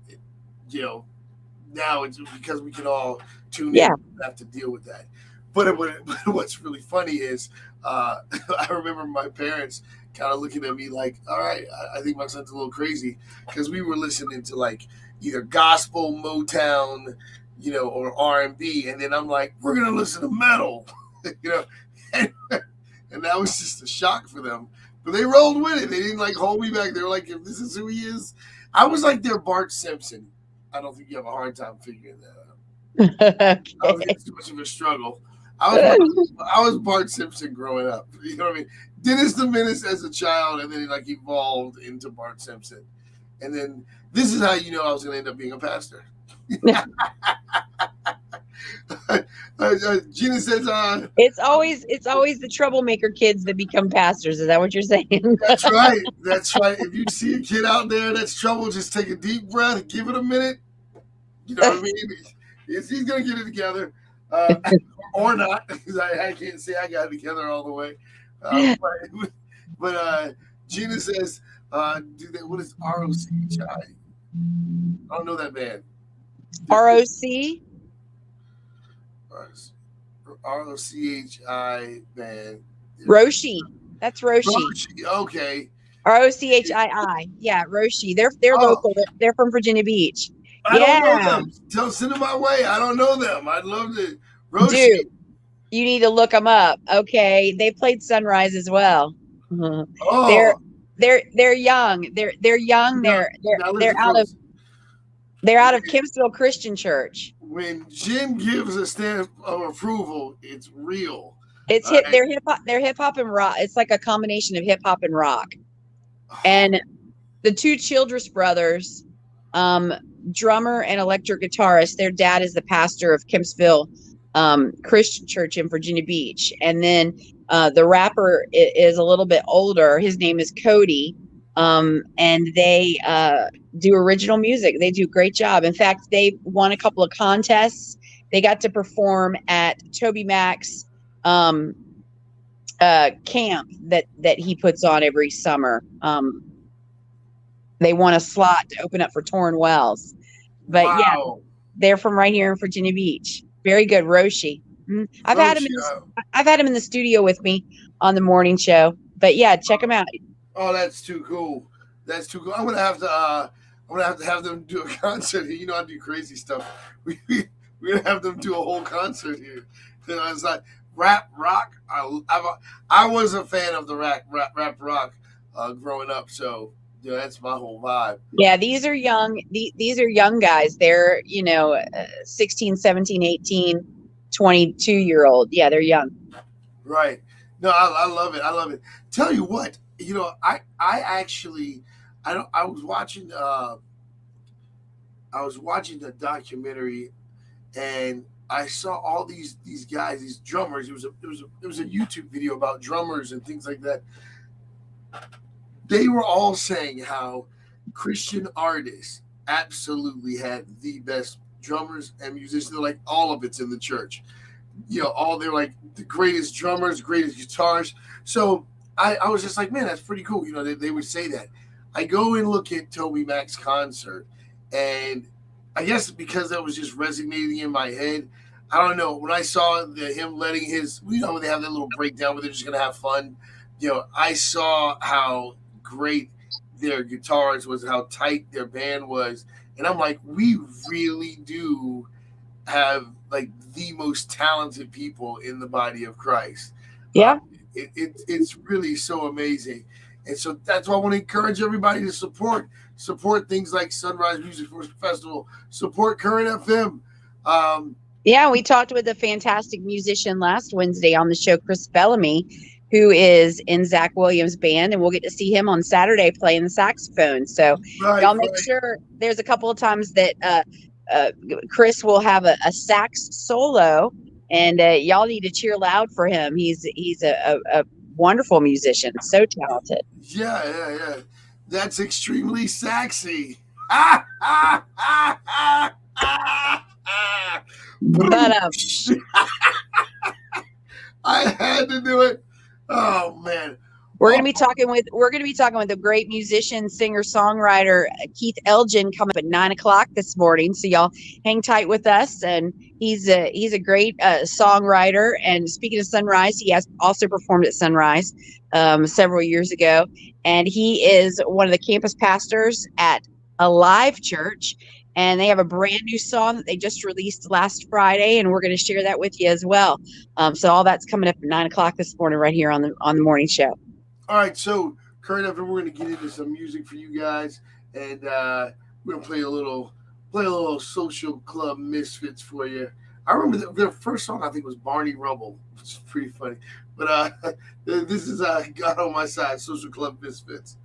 now it's because we can all tune in and have to deal with that. But what's really funny is I remember my parents kind of looking at me like, all right, I think my son's a little crazy, because we were listening to like either gospel, Motown, or R&B, and then I'm like, we're gonna listen to metal, and that was just a shock for them. But they rolled with it. They didn't like hold me back. They were like, if this is who he is, I was like their Bart Simpson. I don't think you have a hard time figuring that out. Okay. I was too much of a struggle. I was Bart Simpson growing up. You know what I mean? Dennis the Menace as a child, and then he evolved into Bart Simpson. And then this is how you know I was going to end up being a pastor. Gina says, it's always the troublemaker kids that become pastors. Is that what you're saying? That's right. That's right. If you see a kid out there that's trouble, just take a deep breath, give it a minute. You know what I mean? He's going to get it together. Or not, because I can't say I got it together all the way. But Gina says, what is ROCHI? I don't know that band. ROC? ROCHI band. Roshi. That's Roshi. Okay. ROCHII. Yeah, Roshi. They're local. They're from Virginia Beach. I don't know them. Don't send them my way. I don't know them. I'd love to. Roshi. Dude, you need to look them up. Okay, they played Sunrise as well. Oh. They're young. They're young. They're out of Kempsville Christian Church. When Jen gives a stamp of approval, it's real. It's they're hip hop and rock. It's like a combination of hip hop and rock. And the two Childress brothers, drummer and electric guitarist, their dad is the pastor of Kempsville Christian Church in Virginia Beach. And then the rapper is a little bit older. His name is Cody. And they do original music. They do a great job. In fact, they won a couple of contests. They got to perform at Toby Mac's camp that he puts on every summer. They won a slot to open up for Torrin Wells. But yeah, they're from right here in Virginia Beach. Very good, Roshi. I've had him in the studio with me on the morning show. But yeah, check him out. Oh, that's too cool. That's too cool. I'm gonna have to have them do a concert here. You know, I do crazy stuff. We're gonna have them do a whole concert here. It's like rap rock. I was a fan of the rap rock growing up, so that's my whole vibe. Yeah, these are young. These are young guys. They're 16, 17, 18, 22-year-old. Yeah, they're young. Right. No, I love it. I love it. Tell you what. I actually I was watching the documentary, and I saw all these guys, these drummers. It was a YouTube video about drummers and things like that. They were all saying how Christian artists absolutely had the best drummers and musicians. They're like, all of it's in the church. They're like the greatest drummers, greatest guitars. So I was just like, man, that's pretty cool. They would say that. I go and look at Toby Mac's concert, and I guess because that was just resonating in my head. I don't know. When I saw him letting his, when they have that little breakdown where they're just going to have fun, I saw how great their guitars was, how tight their band was. And I'm like, we really do have like the most talented people in the body of Christ. Yeah. It's really so amazing. And so that's why I want to encourage everybody to support things like Sunrise Music Festival, support Current FM. Yeah, we talked with a fantastic musician last Wednesday on the show, Chris Bellamy, who is in Zach Williams' band, and we'll get to see him on Saturday playing the saxophone. So y'all make sure. There's a couple of times that Chris will have a sax solo, and y'all need to cheer loud for him. He's a wonderful musician, so talented. Yeah. That's extremely sexy. But I had to do it. Oh man. We're gonna be talking with the great musician, singer, songwriter Keith Elgin coming up at 9:00 this morning. So y'all hang tight with us. And he's a great songwriter. And speaking of Sunrise, he has also performed at Sunrise several years ago. And he is one of the campus pastors at Alive Church. And they have a brand new song that they just released last Friday, and we're going to share that with you as well. So all that's coming up at 9:00 this morning, right here on the morning show. All right, so Current FM, we're going to get into some music for you guys, and we're going to play a little Social Club Misfits for you. I remember their first song, I think, was Barney Rubble, which is pretty funny. But this is God on My Side, Social Club Misfits.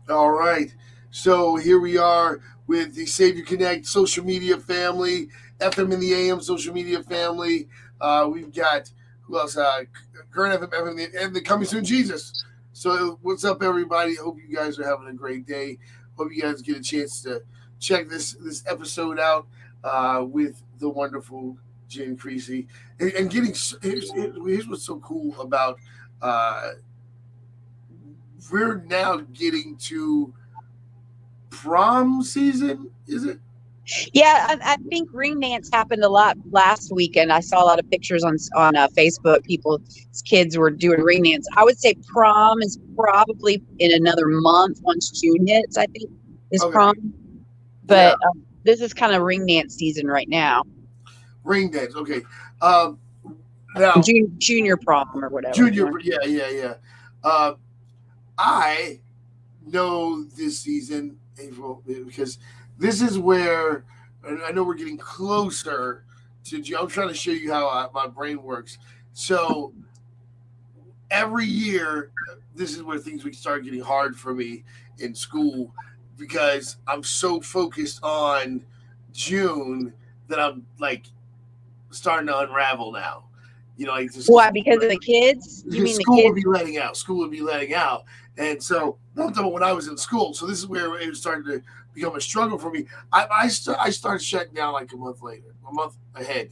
All right, so here we are with the Savior Connect social media family, FM in the AM social media family. We've got, who else? Current FM, and the Coming Soon Jesus. So what's up, everybody? Hope you guys are having a great day. Hope you guys get a chance to check this episode out with the wonderful Jen Creasy. And here's what's so cool about we're now getting to prom season, is it? Yeah, I think Ring Dance happened a lot last weekend. I saw a lot of pictures on Facebook. People's kids were doing Ring Dance. I would say prom is probably in another month once June hits, I think, is okay. Prom. But this is kind of Ring Dance season right now. Ring Dance, okay. Now junior prom or whatever. Junior, yeah. I know this season, April, because this is where, and I know we're getting closer to, I'm trying to show you how my brain works. So every year, this is where things would start getting hard for me in school because I'm so focused on June that I'm like starting to unravel now. Like why? Because of the kids? You mean school the kids? would be letting out. School would be letting out. And so, not talking when I was in school. So this is where it was starting to become a struggle for me. I started shutting down like a month ahead.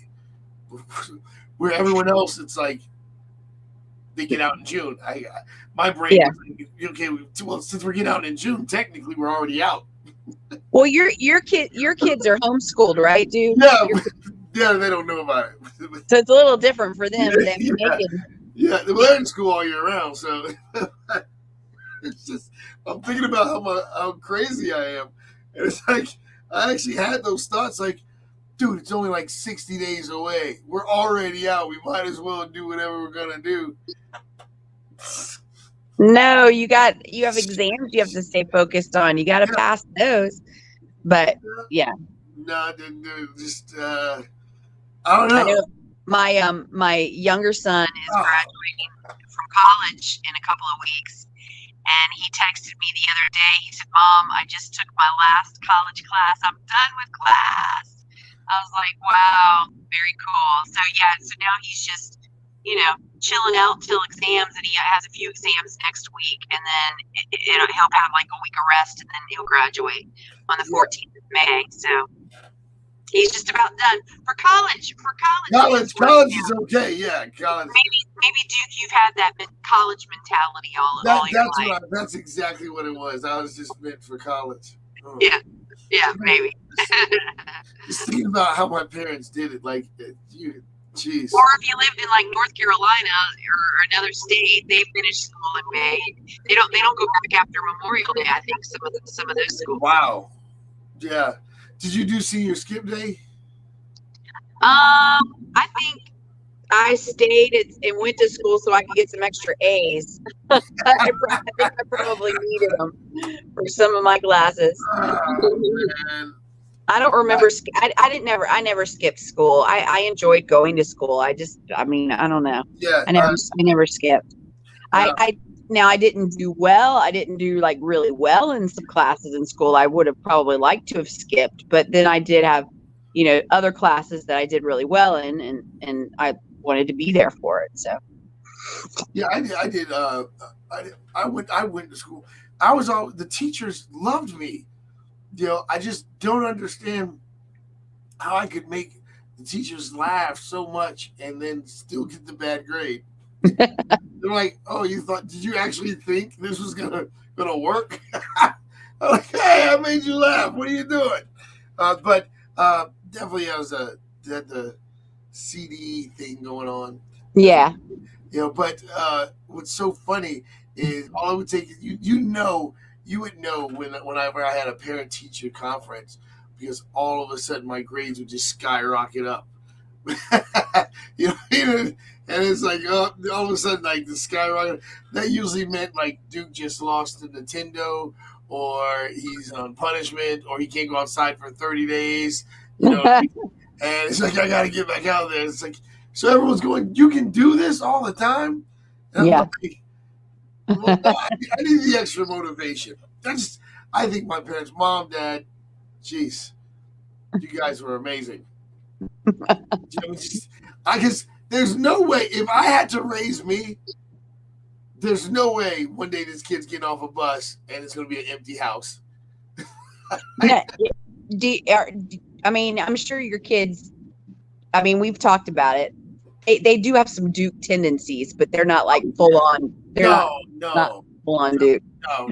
Where everyone else, it's like they get out in June. My brain, okay. Well, since we're getting out in June, technically we're already out. Well, your kids are homeschooled, right, dude? Yeah, they don't know about it. So it's a little different for them. Yeah, they're in school all year round, so it's just I'm thinking about how crazy I am. And it's like I actually had those thoughts like, dude, it's only like 60 days away. We're already out. We might as well do whatever we're gonna do. No, you have exams you have to stay focused on. You got to pass those. But yeah. No, just I don't know. my younger son is graduating from college in a couple of weeks, and he texted me the other day. He said, "Mom, I just took my last college class. I'm done with class." I was like, "Wow, very cool." So now he's just, chilling out till exams, and he has a few exams next week, and then he'll have like a week of rest, and then he'll graduate on the 14th of May. So he's just about done for college. College is okay. Yeah, college. Maybe Duke, you've had that college mentality all your life. That's exactly what it was. I was just meant for college. Oh. Yeah, maybe. Just thinking about how my parents did it, like, jeez. Or if you lived in like North Carolina or another state, they finish school in May. They don't go back after Memorial Day. I think some of those schools. Wow. Yeah. Did you do senior skip day? I think I stayed and went to school so I could get some extra A's. I think I probably needed them for some of my classes. I don't remember. I never skipped school. I enjoyed going to school. I don't know. Yeah. I never skipped. Now I didn't do well. I didn't do like really well in some classes in school. I would have probably liked to have skipped, but then I did have, other classes that I did really well in, and I wanted to be there for it. So. Yeah, I did. I went to school. The teachers loved me. I just don't understand how I could make the teachers laugh so much and then still get the bad grade. They're like, "Oh, did you actually think this was gonna work?" I'm like, "Hey, I made you laugh. What are you doing?" But definitely I had the CD thing going on. Yeah. But what's so funny is all it would take is you would know whenever I had a parent-teacher conference, because all of a sudden my grades would just skyrocket up. And it's like all of a sudden, like the skyrocket. That usually meant like Duke just lost to Nintendo, or he's on punishment, or he can't go outside for 30 days. And it's like, I got to get back out there. It's like, so everyone's going, "You can do this all the time?" And I'm like, well, I need the extra motivation. I think my parents, mom, dad, geez, you guys were amazing. I guess there's no way, if I had to raise me, there's no way one day this kid's getting off a bus and it's going to be an empty house. I'm sure your kids, we've talked about it. They do have some Duke tendencies, but they're not like full on. They're not full on Duke. No.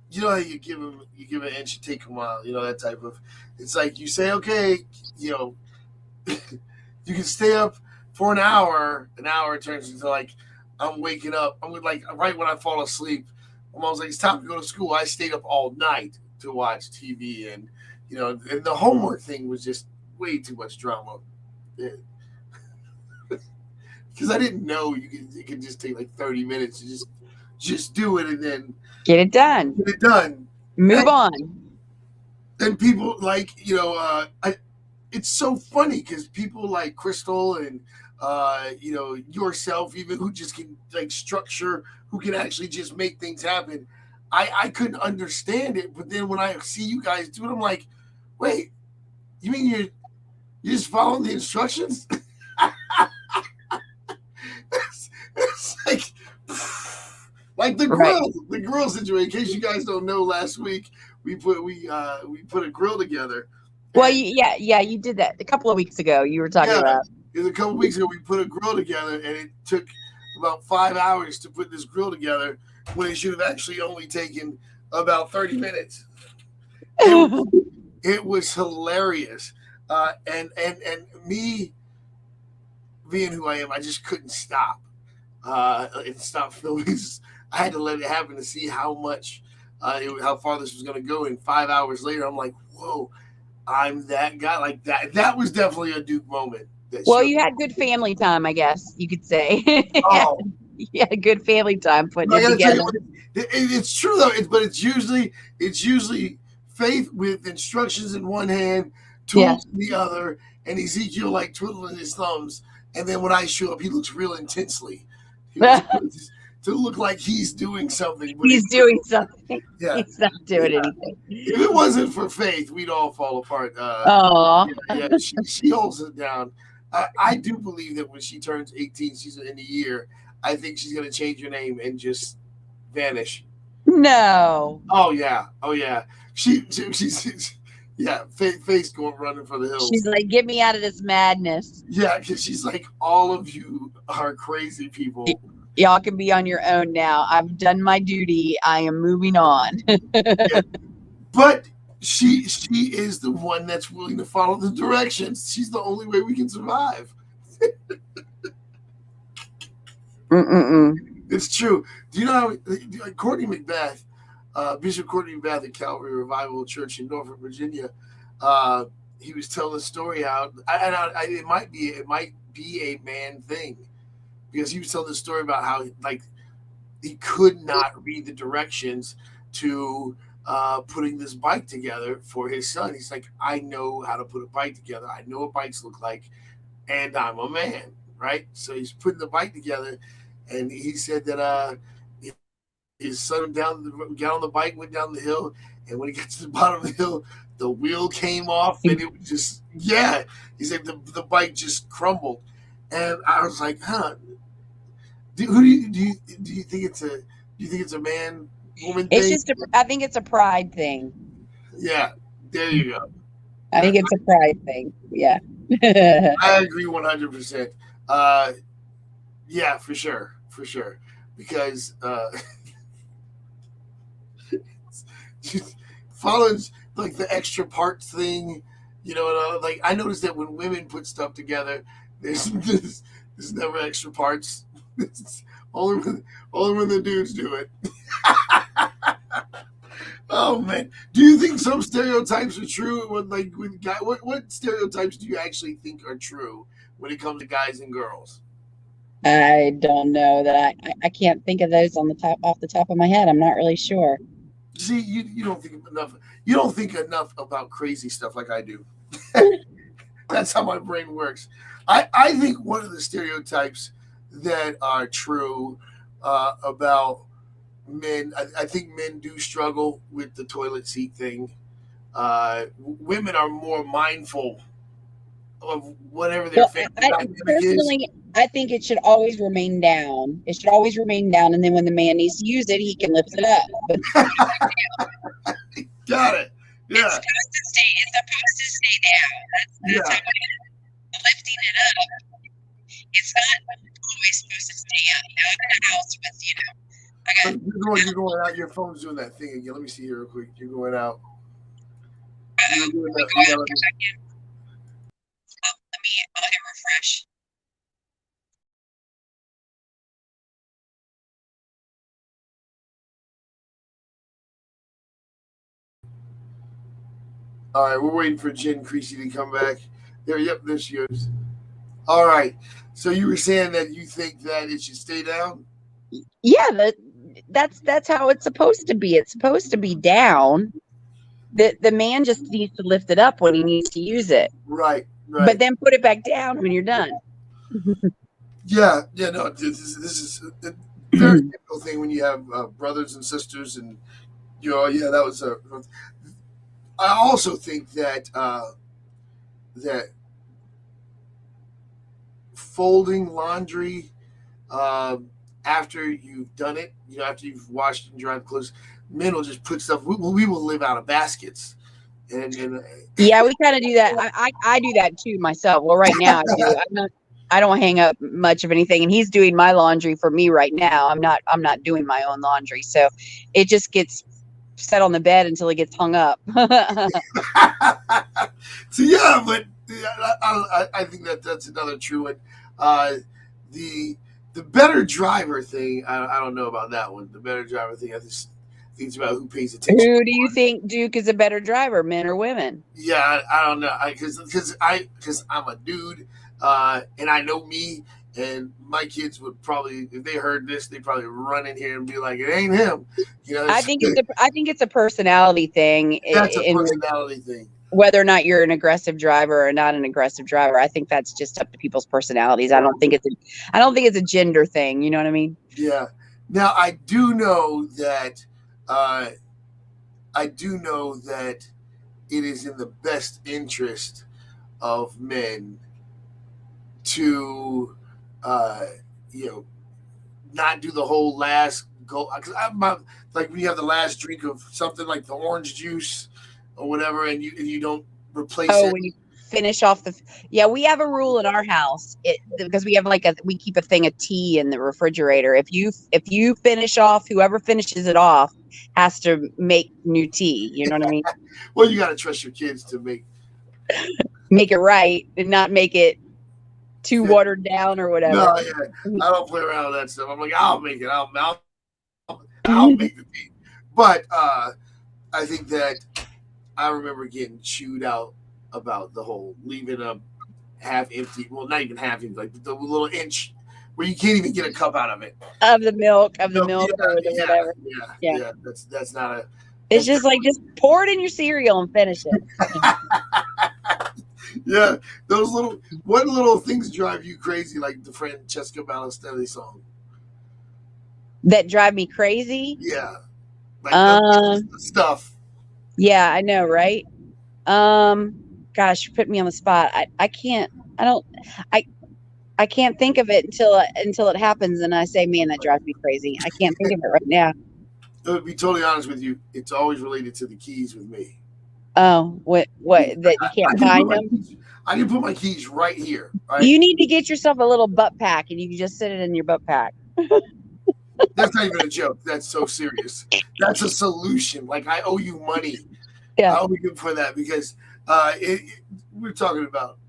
You know how you give an inch, you take a mile. That type of. It's like you say, okay, you can stay up for an hour. An hour turns into like I'm waking up. I'm like right when I fall asleep. My mom's like, "It's time to go to school." I stayed up all night to watch TV, and and the homework thing was just way too much drama. Because I didn't know it could just take like 30 minutes to just do it and then get it done. Move on. And people like, it's so funny because people like Crystal and, yourself, even who just can like structure, who can actually just make things happen. I couldn't understand it. But then when I see you guys do it, I'm like, wait, you mean you're just following the instructions? It's like the grill situation. In case you guys don't know, last week we put a grill together. Well, you did that a couple of weeks ago. You were talking about. It was a couple of weeks ago. We put a grill together, and it took about 5 hours to put this grill together, when it should have actually only taken about 30 minutes. It was hilarious, and me being who I am, I just couldn't stop and stop filming. I had to let it happen to see how far this was going to go. And 5 hours later, I'm like, whoa, I'm that guy. Like that. That was definitely a Duke moment. Well, you had good family time, I guess you could say. Oh. You had a good family time putting it together. It's true though, but it's usually Faith with instructions in one hand, tool to the other, and Ezekiel like twiddling his thumbs. And then when I show up, he looks real intensely. He looks to look like he's doing something. But He's doing something. Yeah. He's not doing anything. If it wasn't for Faith, we'd all fall apart. She holds it down. I do believe that when she turns 18, she's in a year. I think she's going to change her name and just vanish. No. Oh yeah. She's Faith's going running for the hills. She's like, get me out of this madness. Yeah, because she's like, all of you are crazy people. Y'all can be on your own now. I've done my duty. I am moving on. Yeah. But she is the one that's willing to follow the directions. She's the only way we can survive. It's true. Do you know how Courtney Macbeth, Bishop Courtney Macbeth at Calvary Revival Church in Norfolk, Virginia, he was telling a story how, it might be a man thing, because he was telling the story about how he could not read the directions to putting this bike together for his son. He's like, I know how to put a bike together. I know what bikes look like, and I'm a man, right? So he's putting the bike together, and he said that his son got on the bike, went down the hill, and when he got to the bottom of the hill, the wheel came off, and it was just, he said the bike just crumbled. And I was like, do you think it's a man woman thing? It's just I think it's a pride thing. Yeah, there you go. I think it's a pride thing. Yeah. I agree 100%. Yeah, for sure. Because following like the extra parts thing, like I noticed that when women put stuff together, there's never extra parts. It's only when the dudes do it. Oh man, do you think some stereotypes are true? What stereotypes do you actually think are true when it comes to guys and girls? I don't know that I can't think of those off the top of my head. I'm not really sure. See, you don't think enough. You don't think enough about crazy stuff like I do. That's how my brain works. I think one of the stereotypes that are true about men, I think men do struggle with the toilet seat thing. Women are more mindful of whatever their personally, I think it should always remain down. It should always remain down, and then when the man needs to use it, he can lift it up. But got it. Yeah. It's supposed to stay down. That's how it is. Lifting it up. It's not always supposed to stay out in the house with, You're going out. Your phone's doing that thing again. Let me see here real quick. You're going out. You're doing that. Let me hit refresh. All right, we're waiting for Jen Creasy to come back. There she is. All right. So you were saying that you think that it should stay down? Yeah, that's how it's supposed to be. It's supposed to be down. The man just needs to lift it up when he needs to use it. Right. But then put it back down when you're done. No, this is a very difficult thing when you have brothers and sisters, and that was a. I also think that that folding laundry after you've done it, after you've washed and dried clothes, men will just put stuff. We will live out of baskets, and yeah, we kind of do that. I do that too myself. Well, right now I do. I don't hang up much of anything, and he's doing my laundry for me right now. I'm not doing my own laundry, so it just gets set on the bed until it gets hung up. So yeah, but I think that's another true one. The better driver thing, I don't know about that one. The better driver thing, I just think it's about who pays attention. Who do you think Duke is a better driver, men or women? Yeah, I don't know, because I'm a dude, and I know me. And my kids would probably, if they heard this, they'd probably run in here and be like, "It ain't him." I think it's a personality thing. That's a personality thing. whether or not you're an aggressive driver or not an aggressive driver. I think that's just up to people's personalities. I don't think it's a gender thing. You know what I mean? Yeah. Now I do know that it is in the best interest of men to not do the whole last go, because like when you have the last drink of something like the orange juice or whatever, and you don't replace it. When you finish off we have a rule in our house because we have we keep a thing of tea in the refrigerator. If you finish off, whoever finishes it off has to make new tea. You know what I mean? Well, you got to trust your kids to make it right and not make it too watered down or whatever. No, I don't play around with that stuff. I'm like, I'll make it. I'll make the tea. But I think that I remember getting chewed out about the whole leaving a half empty, well, not even half empty, like the little inch where you can't even get a cup out of it. Of the milk or whatever. Yeah. That's not a. It's just just pour it in your cereal and finish it. Yeah, what little things drive you crazy, like the Francesca Balostelli song? That drive me crazy? Yeah. Like the stuff. Yeah, I know, right? Gosh, you put me on the spot. I can't think of it until it happens and I say, man, that drives me crazy. I can't think of it right now. To be totally honest with you, it's always related to the keys with me. Oh, what that you can't find them? I can put my keys right here. Right? You need to get yourself a little butt pack and you can just sit it in your butt pack. That's not even a joke. That's so serious. That's a solution. Like, I owe you money. Yeah. I owe you for that because we're talking about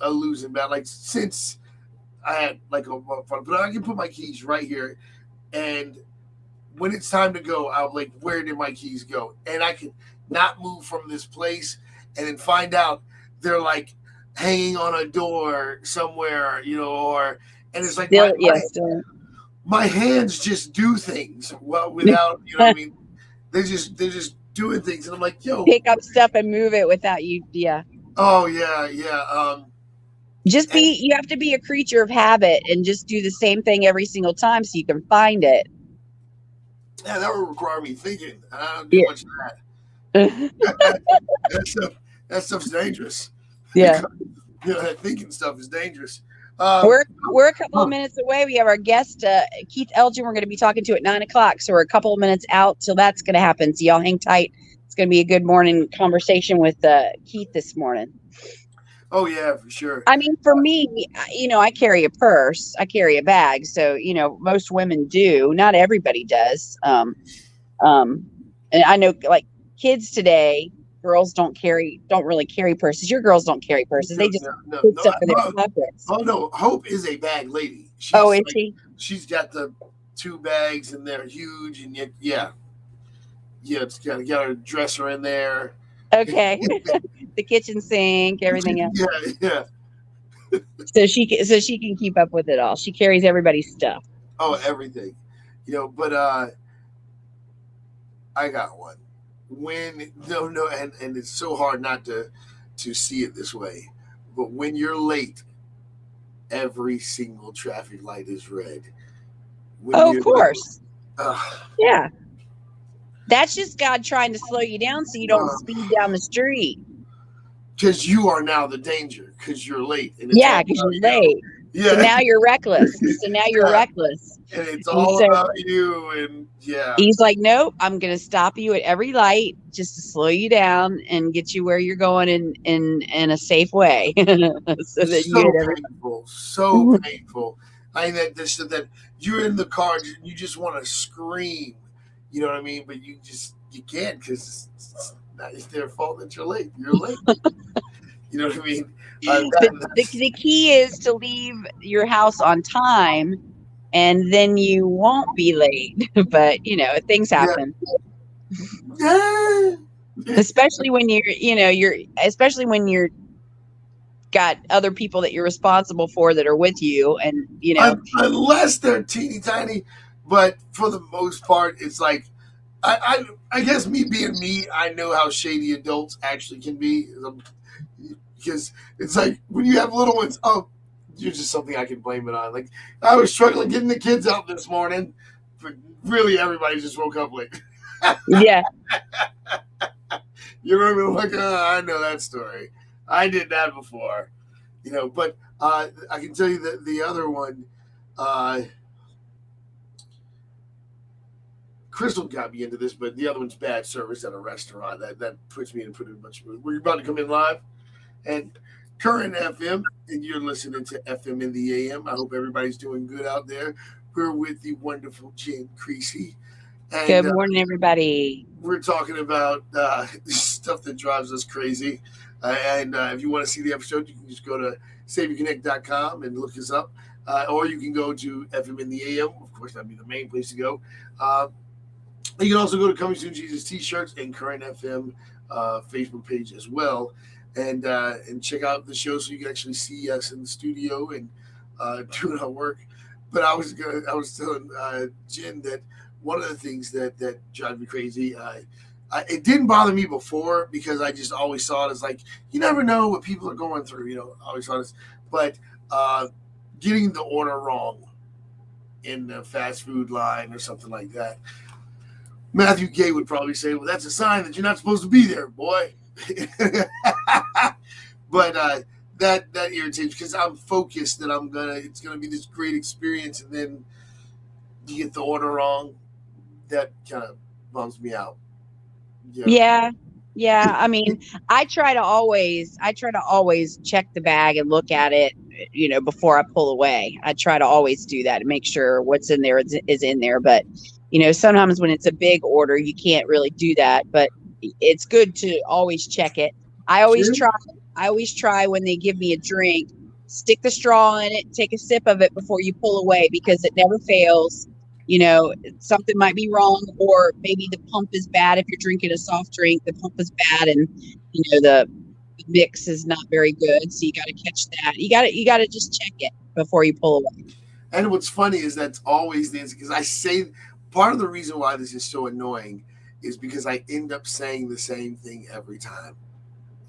a losing battle. Like, since I had but I can put my keys right here, and when it's time to go, I'm like, where did my keys go? And I can not move from this place and then find out they're like hanging on a door somewhere, and it's like my hands just do things without, what I mean? They're just doing things, and I'm like, yo, pick up stuff and move it without you. Yeah. Oh yeah. You have to be a creature of habit and just do the same thing every single time so you can find it. Yeah, that would require me thinking. I don't do much of that. That stuff's dangerous. Yeah. That thinking stuff is dangerous. We're a couple of minutes away. We have our guest, Keith Elgin. We're going to be talking to at 9:00. So we're a couple of minutes out till that's going to happen. So y'all hang tight. It's going to be a good morning conversation with Keith this morning. Oh yeah, for sure. I mean, for me, I carry a purse, I carry a bag. So, most women do. Not everybody does. And I know, like, kids today, girls don't really carry purses. Your girls don't carry purses. They just put stuff in their pockets. Oh no, Hope is a bag lady. Is she? She's got the 2 bags and they're huge, and it's got her dresser in there. Okay. The kitchen sink, everything else. Yeah. So she can keep up with it all. She carries everybody's stuff. Oh, everything. But I got one. And it's so hard not to see it this way. But when you're late, every single traffic light is red. Of course. Yeah. That's just God trying to slow you down so you don't speed down the street. Because you are now the danger, because you're late. Because you're late. Yeah. So now you're reckless. Reckless. And it's all about you. And he's like, nope, I'm going to stop you at every light just to slow you down and get you where you're going in a safe way. So painful. I mean, that you're in the car, you just want to scream. You know what I mean? But you can't, because it's their fault that you're late. You're late. You know what I mean? The key is to leave your house on time, and then you won't be late. But things happen. Yeah. Especially when especially when you're got other people that you're responsible for that are with you, and unless they're teeny tiny. But for the most part, it's like I guess me being me, I know how shady adults actually can be, because it's like when you have little ones. Oh, you're just something I can blame it on. Like I was struggling getting the kids out this morning, but really everybody just woke up late. Yeah. You remember like, I know that story. I did that before, But I can tell you that the other one. Crystal got me into this, but the other one's bad service at a restaurant. That puts me in pretty much. We're about to come in live, and Current FM, and you're listening to FM in the AM. I hope everybody's doing good out there. We're with the wonderful Jen Creasy. And, Good morning, everybody. We're talking about stuff that drives us crazy. And if you want to see the episode, you can just go to SaviorConnect.com and look us up. Or you can go to FM in the AM. Of course, that'd be the main place to go. You can also go to Coming Soon Jesus T-shirts and Current FM Facebook page as well, and check out the show so you can actually see us in the studio and doing our work. But I was telling Jen that one of the things that drives me crazy. It didn't bother me before because I just always saw it as like you never know what people are going through. I always saw this, but getting the order wrong in the fast food line or something like that. Matthew Gay would probably say, well, that's a sign that you're not supposed to be there, boy. But that irritates because I'm focused that it's gonna be this great experience, and then you get the order wrong. That kind of bums me out. Yeah. I mean, I try to always check the bag and look at it, before I pull away. I try to always do that and make sure what's in there is in there. But sometimes when it's a big order, you can't really do that, but it's good to always check it. I always try when they give me a drink, stick the straw in it, take a sip of it before you pull away, because it never fails. Something might be wrong, or maybe the pump is bad. If you're drinking a soft drink, the pump is bad, and the mix is not very good. So you got to catch that. You got to just check it before you pull away. And what's funny is that's always the answer, because I say part of the reason why this is so annoying is because I end up saying the same thing every time.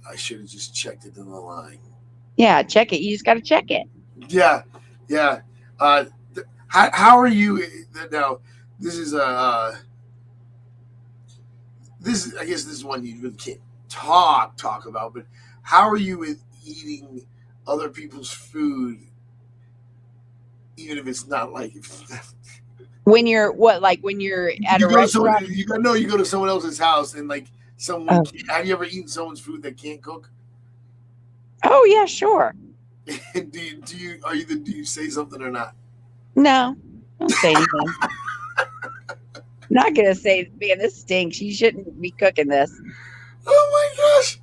I should have just checked it in the line. Yeah, check it. You just got to check it. Yeah. How are you now? This is I guess this is one you really can't talk about. But how are you with eating other people's food, even if it's not like? When you're at a restaurant? You go to someone else's house and like someone. Have you ever eaten someone's food that can't cook? Oh yeah, sure. do you say something or not? No, don't say anything. I'm not gonna say, man, this stinks. You shouldn't be cooking this. Oh my gosh!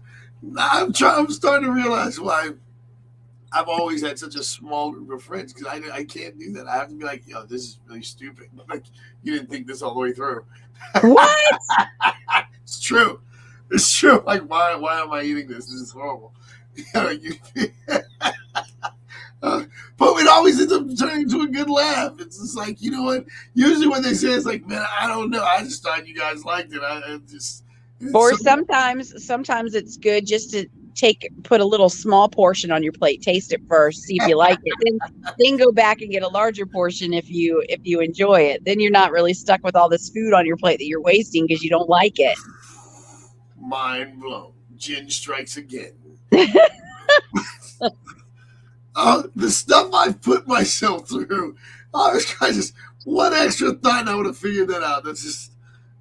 I'm starting to realize why I've always had such a small group of friends, because I can't do that. I have to be like, yo, this is really stupid. Like, you didn't think this all the way through. What? It's true. It's true. Like, why am I eating this? This is horrible. But it always ends up turning into a good laugh. It's just like, you know what? Usually when they say it's like, man, I don't know. I just thought you guys liked it. Or sometimes it's good just to put a little small portion on your plate, taste it first, see if you like it, then go back and get a larger portion if you enjoy it. Then you're not really stuck with all this food on your plate that you're wasting because you don't like it. Mind blown. Jen strikes again. The stuff I've put myself through. One extra thought and I would have figured that out. That's just,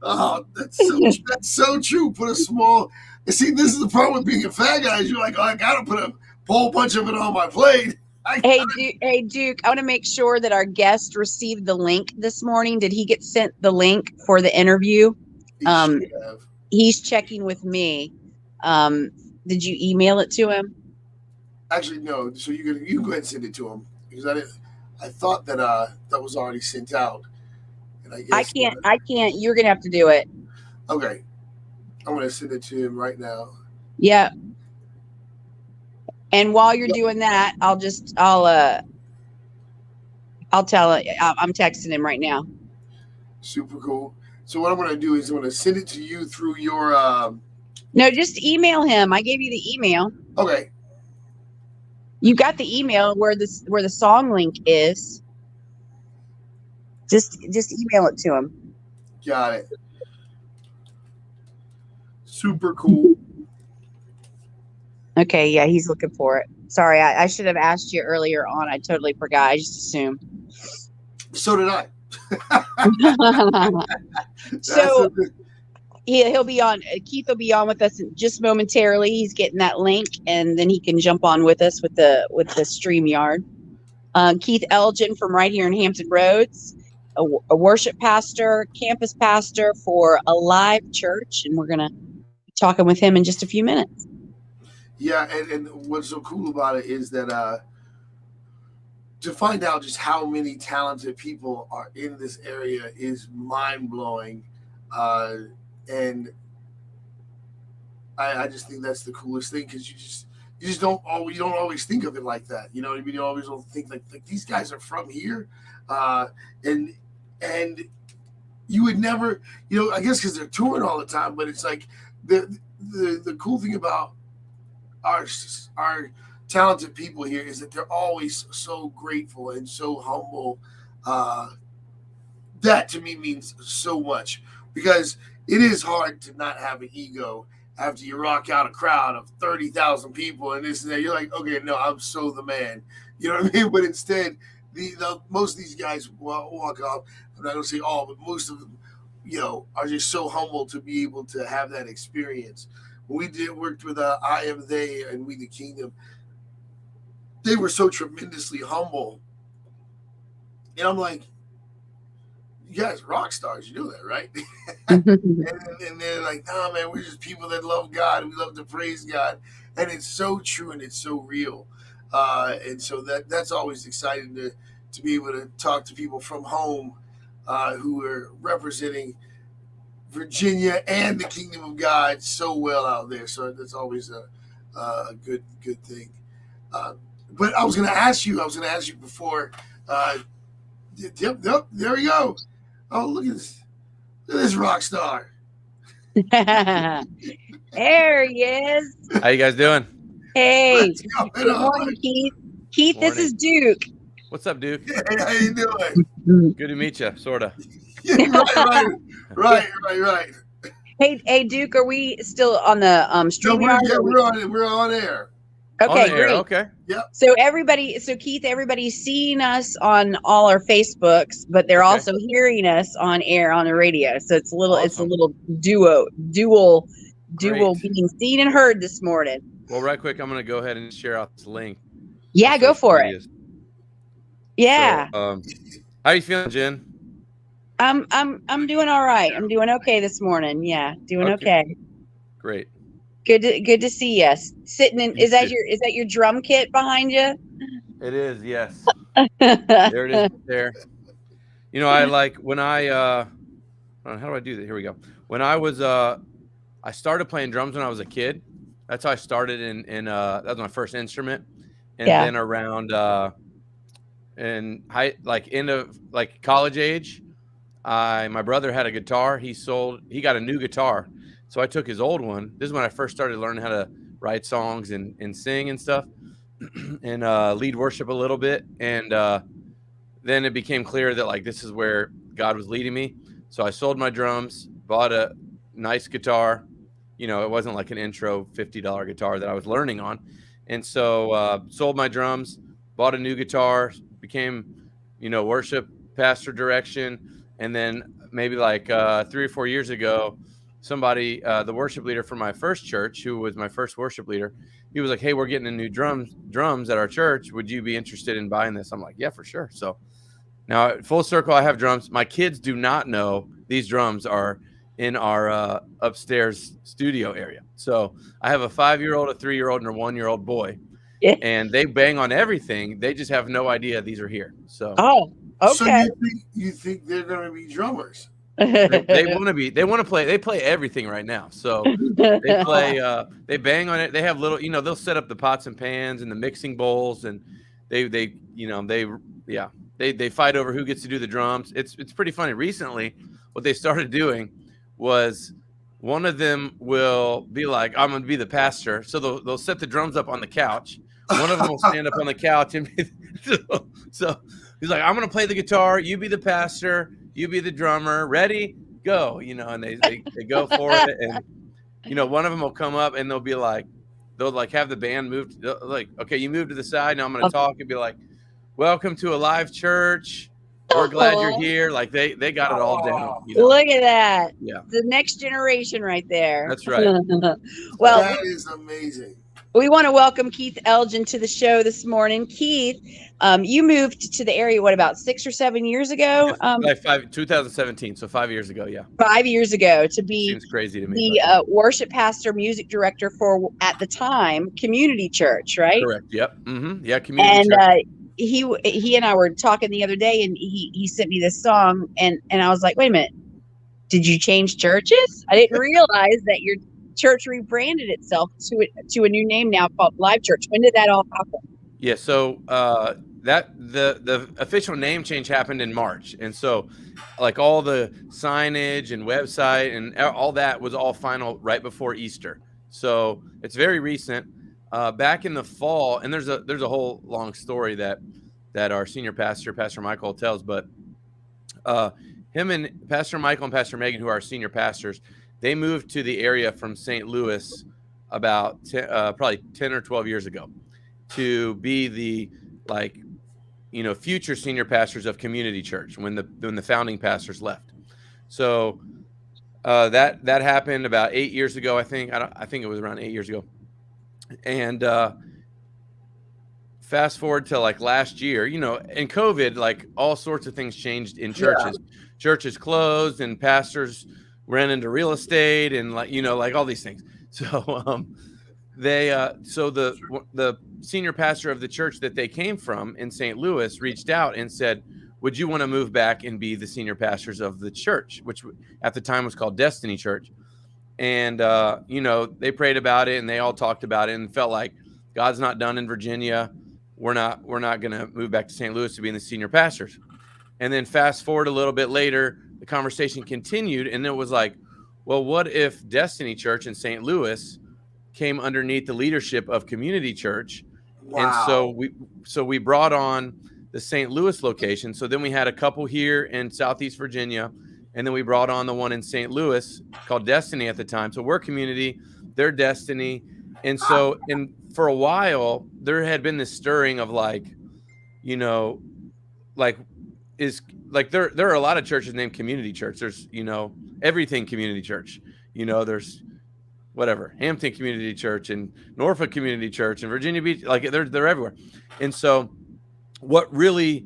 that's so true. Put a small. See, this is the problem with being a fat guy. Is you're like, I gotta put a whole bunch of it on my plate. Hey, Duke, I want to make sure that our guest received the link this morning. Did he get sent the link for the interview? He's checking with me. Did you email it to him? Actually, no. So you can go ahead and send it to him, because I thought that that was already sent out, and I guess I can't. You're gonna have to do it. Okay, I'm gonna send it to him right now. Yeah. And while you're doing that, I'll tell it. I'm texting him right now. Super cool. So what I'm going to do is I'm going to send it to you through your. No, just email him. I gave you the email. Okay. You got the email where the song link is. Just email it to him. Got it. Super cool. Okay, yeah, he's looking for it. Sorry, I should have asked you earlier on. I totally forgot. I just assumed. So did I. So he'll be on. Keith will be on with us just momentarily. He's getting that link, and then he can jump on with us with the StreamYard. Keith Elgin from right here in Hampton Roads, a worship pastor, campus pastor for Alive Church, and we're gonna be talking with him in just a few minutes. Yeah, and what's so cool about it is that to find out just how many talented people are in this area is mind-blowing. And I just think that's the coolest thing, because you don't always think of it like that. You know what I mean? You always don't think like these guys are from here. And you would never, I guess because they're touring all the time, but it's like the cool thing about our talented people here is that they're always so grateful and so humble. That to me means so much, because it is hard to not have an ego after you rock out a crowd of 30,000 people and this and that. You're like, okay, no, I'm so the man. You know what I mean? But instead, most of these guys walk off. I'm not going to say all, but most of them, are just so humble to be able to have that experience. When we worked with I Am They and We the Kingdom, they were so tremendously humble. And I'm like, you guys rock stars, you know that, right? and they're like, nah, man, we're just people that love God and we love to praise God. And it's so true and it's so real. And so that's always exciting to be able to talk to people from home who are representing Virginia and the Kingdom of God so well out there. So that's always a good thing. But I was going to ask you before. Yep, there we go. Oh, look at this rock star. There he is. How you guys doing? Hey, good morning, Keith. Keith, Morning. This is Duke. What's up, Duke? Hey, how you doing? Good to meet you, sorta. Right. Hey, Duke, are we still on the StreamYard? We're on air. Okay, on air, great. okay. Yep. So Keith, everybody's seeing us on all our Facebooks, but they're also hearing us on air on the radio. So it's a little dual being seen and heard this morning. Well, right quick, I'm gonna go ahead and share out this link. Yeah, go for it. Yeah. So, how you feeling, Jen? I'm doing all right. I'm doing okay this morning. Yeah, doing okay. Great. Good to see you. Sitting in is that your drum kit behind you? It is, yes. There it is there. I like when how do I do that? Here we go. When I was I started playing drums when I was a kid. That's how I started in that was my first instrument. And then around in end of college age, my brother had a guitar. He got a new guitar. So I took his old one. This is when I first started learning how to write songs and sing and stuff and lead worship a little bit. And then it became clear that this is where God was leading me. So I sold my drums, bought a nice guitar. It wasn't like an intro $50 guitar that I was learning on. And so sold my drums, bought a new guitar, became, worship pastor direction. And then maybe 3 or 4 years ago, somebody, the worship leader for my first church, who was my first worship leader, he was like, hey, we're getting a new drums at our church. Would you be interested in buying this? I'm like, yeah, for sure. So now full circle, I have drums. My kids do not know these drums are in our upstairs studio area. So I have a 5-year-old, a 3-year-old, and a 1-year-old boy. Yeah. And they bang on everything. They just have no idea these are here. So okay. So you think they're going to be drummers? They want to be. They want to play. They play everything right now. So they play. They bang on it. They have little. They'll set up the pots and pans and the mixing bowls, and they fight over who gets to do the drums. It's pretty funny. Recently, what they started doing was one of them will be like, I'm going to be the pastor. So they'll set the drums up on the couch. One of them will stand up on the couch and be, so he's like, I'm going to play the guitar. You be the pastor. You be the drummer. Ready? Go. And they go for it. And, one of them will come up and they'll have the band move. Like, okay, you move to the side. Now I'm going to talk and be like, welcome to Alive Church. We're glad you're here. Like they got it all down. Look at that. Yeah. The next generation right there. That's right. Well, that is amazing. We want to welcome Keith Elgin to the show this morning. Keith, you moved to the area, about 6 or 7 years ago? 2017, so 5 years ago, yeah. 5 years ago to be Seems crazy to me, the worship pastor, music director for, at the time, Community Church, right? Correct, yep. Mm-hmm. Yeah, Community Church. And he and I were talking the other day, and he sent me this song, and I was like, wait a minute, did you change churches? I didn't realize that your church rebranded itself to a new name now called Live Church. When did that all happen? Yeah, so that the official name change happened in March, and so like all the signage and website and all that was all final right before Easter. So it's very recent. Back in the fall, and there's a whole long story that our senior pastor, Pastor Michael, tells, but him and Pastor Michael and Pastor Megan, who are our senior pastors, they moved to the area from St. Louis about probably 10 or 12 years ago to be the future senior pastors of Community Church when the founding pastors left. So that happened about 8 years ago, I think. I think it was around 8 years ago. And fast forward to last year, in COVID, all sorts of things changed in churches. Yeah. Churches closed and pastors ran into real estate and all these things. So the senior pastor of the church that they came from in St. Louis reached out and said, would you want to move back and be the senior pastors of the church, which at the time was called Destiny Church? And, they prayed about it and they all talked about it and felt like God's not done in Virginia. We're not going to move back to St. Louis to be the senior pastors. And then fast forward a little bit later, the conversation continued. And it was like, well, what if Destiny Church in St. Louis came underneath the leadership of Community Church? Wow. And so we brought on the St. Louis location. So then we had a couple here in Southeast Virginia. And then we brought on the one in St. Louis called Destiny at the time. So we're Community, they're Destiny. And so for a while, there had been this stirring of there are a lot of churches named Community Church. There's, everything Community Church. There's whatever, Hampton Community Church and Norfolk Community Church and Virginia Beach. They're everywhere. And so what really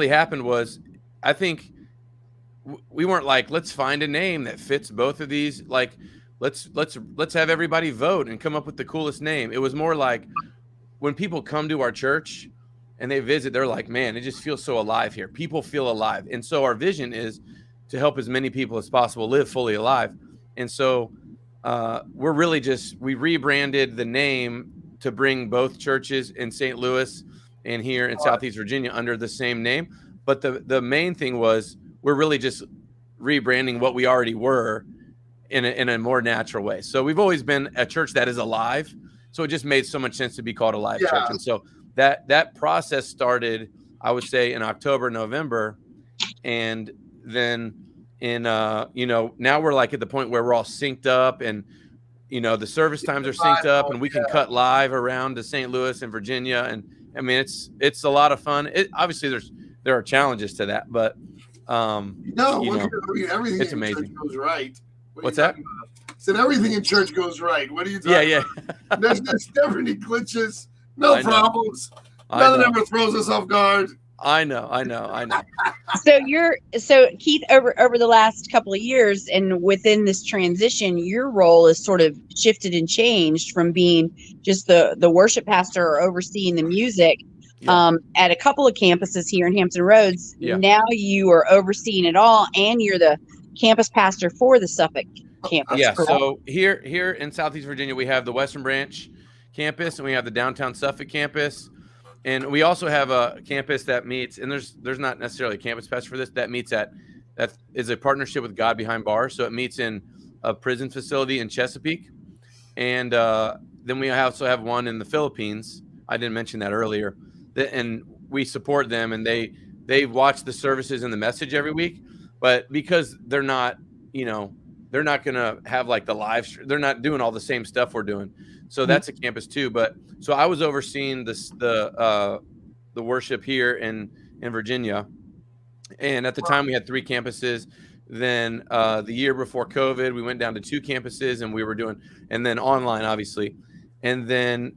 happened was, I think, we weren't let's find a name that fits both of these. Let's have everybody vote and come up with the coolest name. It was more like when people come to our church and they visit, they're like, man, it just feels so alive here. People feel alive. And so our vision is to help as many people as possible live fully alive. And so we rebranded the name to bring both churches in St. Louis and here in Southeast Virginia under the same name. But the main thing was, we're really just rebranding what we already were in a more natural way. So we've always been a church that is alive. So it just made so much sense to be called Alive Church. And so that process started, I would say, in October, November. And then now we're at the point where we're all synced up and, the service times are synced up and we can cut live around to St. Louis and Virginia. And I mean, it's a lot of fun. Obviously there are challenges to that, but everything it's in amazing. church goes right. What's that? Said everything in church goes right. What are you talking about? There's never any glitches, no problems. Nothing ever throws us off guard. I know. So Keith, over the last couple of years and within this transition, your role is sort of shifted and changed from being just the worship pastor or overseeing the music. At a couple of campuses here in Hampton Roads. Yeah. Now you are overseeing it all, and you're the campus pastor for the Suffolk campus. Yeah. So here in Southeast Virginia, we have the Western Branch campus, and we have the downtown Suffolk campus, and we also have a campus that meets. And there's not necessarily a campus pastor for this that meets at that is a partnership with God Behind Bars. So it meets in a prison facility in Chesapeake. And then we also have one in the Philippines. I didn't mention that earlier. And we support them, and they watch the services and the message every week. But because they're not, they're not going to have like the live, they're not doing all the same stuff we're doing. So that's a campus too. But so I was overseeing the worship here in Virginia. And at the time we had 3 campuses. Then the year before COVID, we went down to 2 campuses, and we were doing, and then online, obviously. And then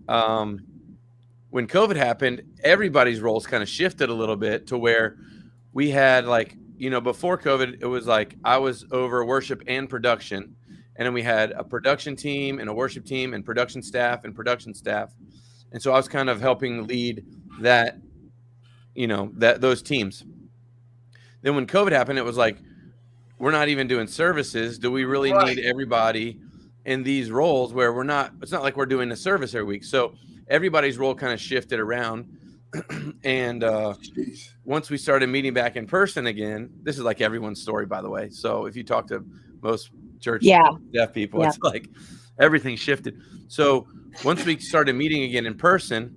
when COVID happened, everybody's roles kind of shifted a little bit to where we had like, before COVID, it was like I was over worship and production. And then we had a production team and a worship team and production staff and production staff. And so I was kind of helping lead that, those teams. Then when COVID happened, it was like, we're not even doing services. Do we really need everybody in these roles where it's not like we're doing a service every week. So everybody's role kind of shifted around. And once we started meeting back in person again, this is like everyone's story, by the way. So if you talk to most church deaf people, it's like everything shifted. So once we started meeting again in person,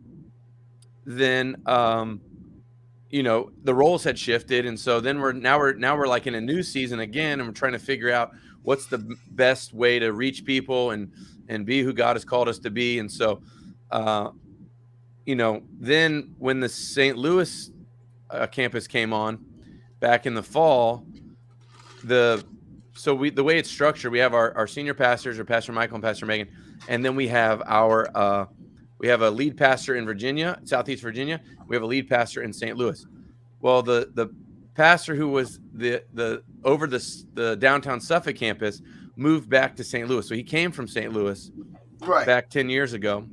then, the roles had shifted. And so then we're like in a new season again, and we're trying to figure out what's the best way to reach people and be who God has called us to be. And so, then when the St. Louis campus came on back in the fall, the way it's structured, we have our senior pastors, or Pastor Michael and Pastor Megan, and then we have we have a lead pastor in Virginia, Southeast Virginia. We have a lead pastor in St. Louis. Well, the pastor who was over the downtown Suffolk campus moved back to St. Louis. So he came from St. Louis back 10 years ago.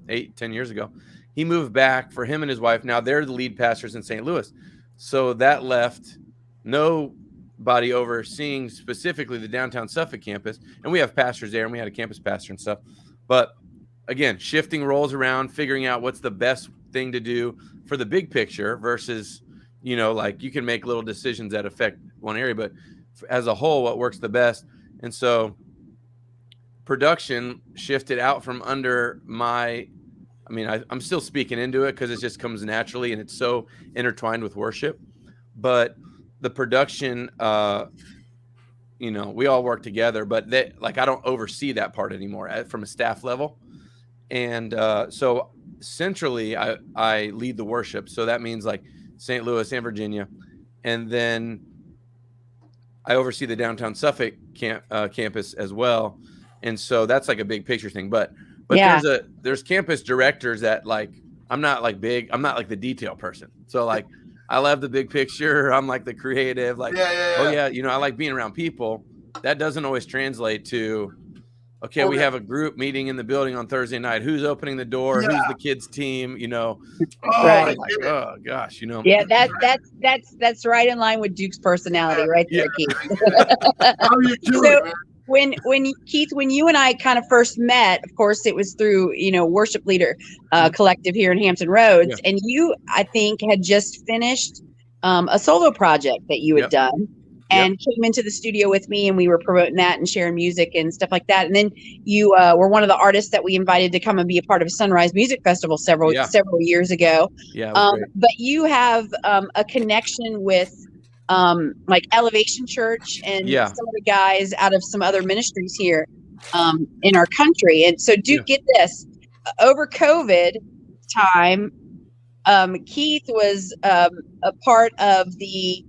He moved back for him and his wife. Now they're the lead pastors in St. Louis. So that left nobody overseeing specifically the downtown Suffolk campus. And we have pastors there, and we had a campus pastor and stuff. But again, shifting roles around, figuring out what's the best thing to do for the big picture versus, like you can make little decisions that affect one area, but as a whole, what works the best. And so production shifted out from under I'm still speaking into it because it just comes naturally, and it's so intertwined with worship. But the production, we all work together, but I don't oversee that part anymore from a staff level. And so centrally, I lead the worship. So that means like St. Louis and Virginia. And then I oversee the downtown Suffolk campus as well. And so that's like a big picture thing. But there's campus directors that like, I'm not like the detail person. So like, I love the big picture. I'm like the creative, like, I like being around people. That doesn't always translate to, okay, we have a group meeting in the building on Thursday night. Who's opening the door? Who's the kids team? Right. Like, oh gosh, Yeah, that's right in line with Duke's personality, right there, Keith. How are you doing, man? When Keith, when you and I kind of first met, of course, it was through, Worship Leader Collective here in Hampton Roads. And you, I think, had just finished a solo project that you had done and came into the studio with me, and we were promoting that and sharing music and stuff like that. And then you were one of the artists that we invited to come and be a part of Sunrise Music Festival several years ago. But you have a connection with like Elevation Church and some of the guys out of some other ministries here in our country. And so Duke, get this, over COVID time, Keith was a part of the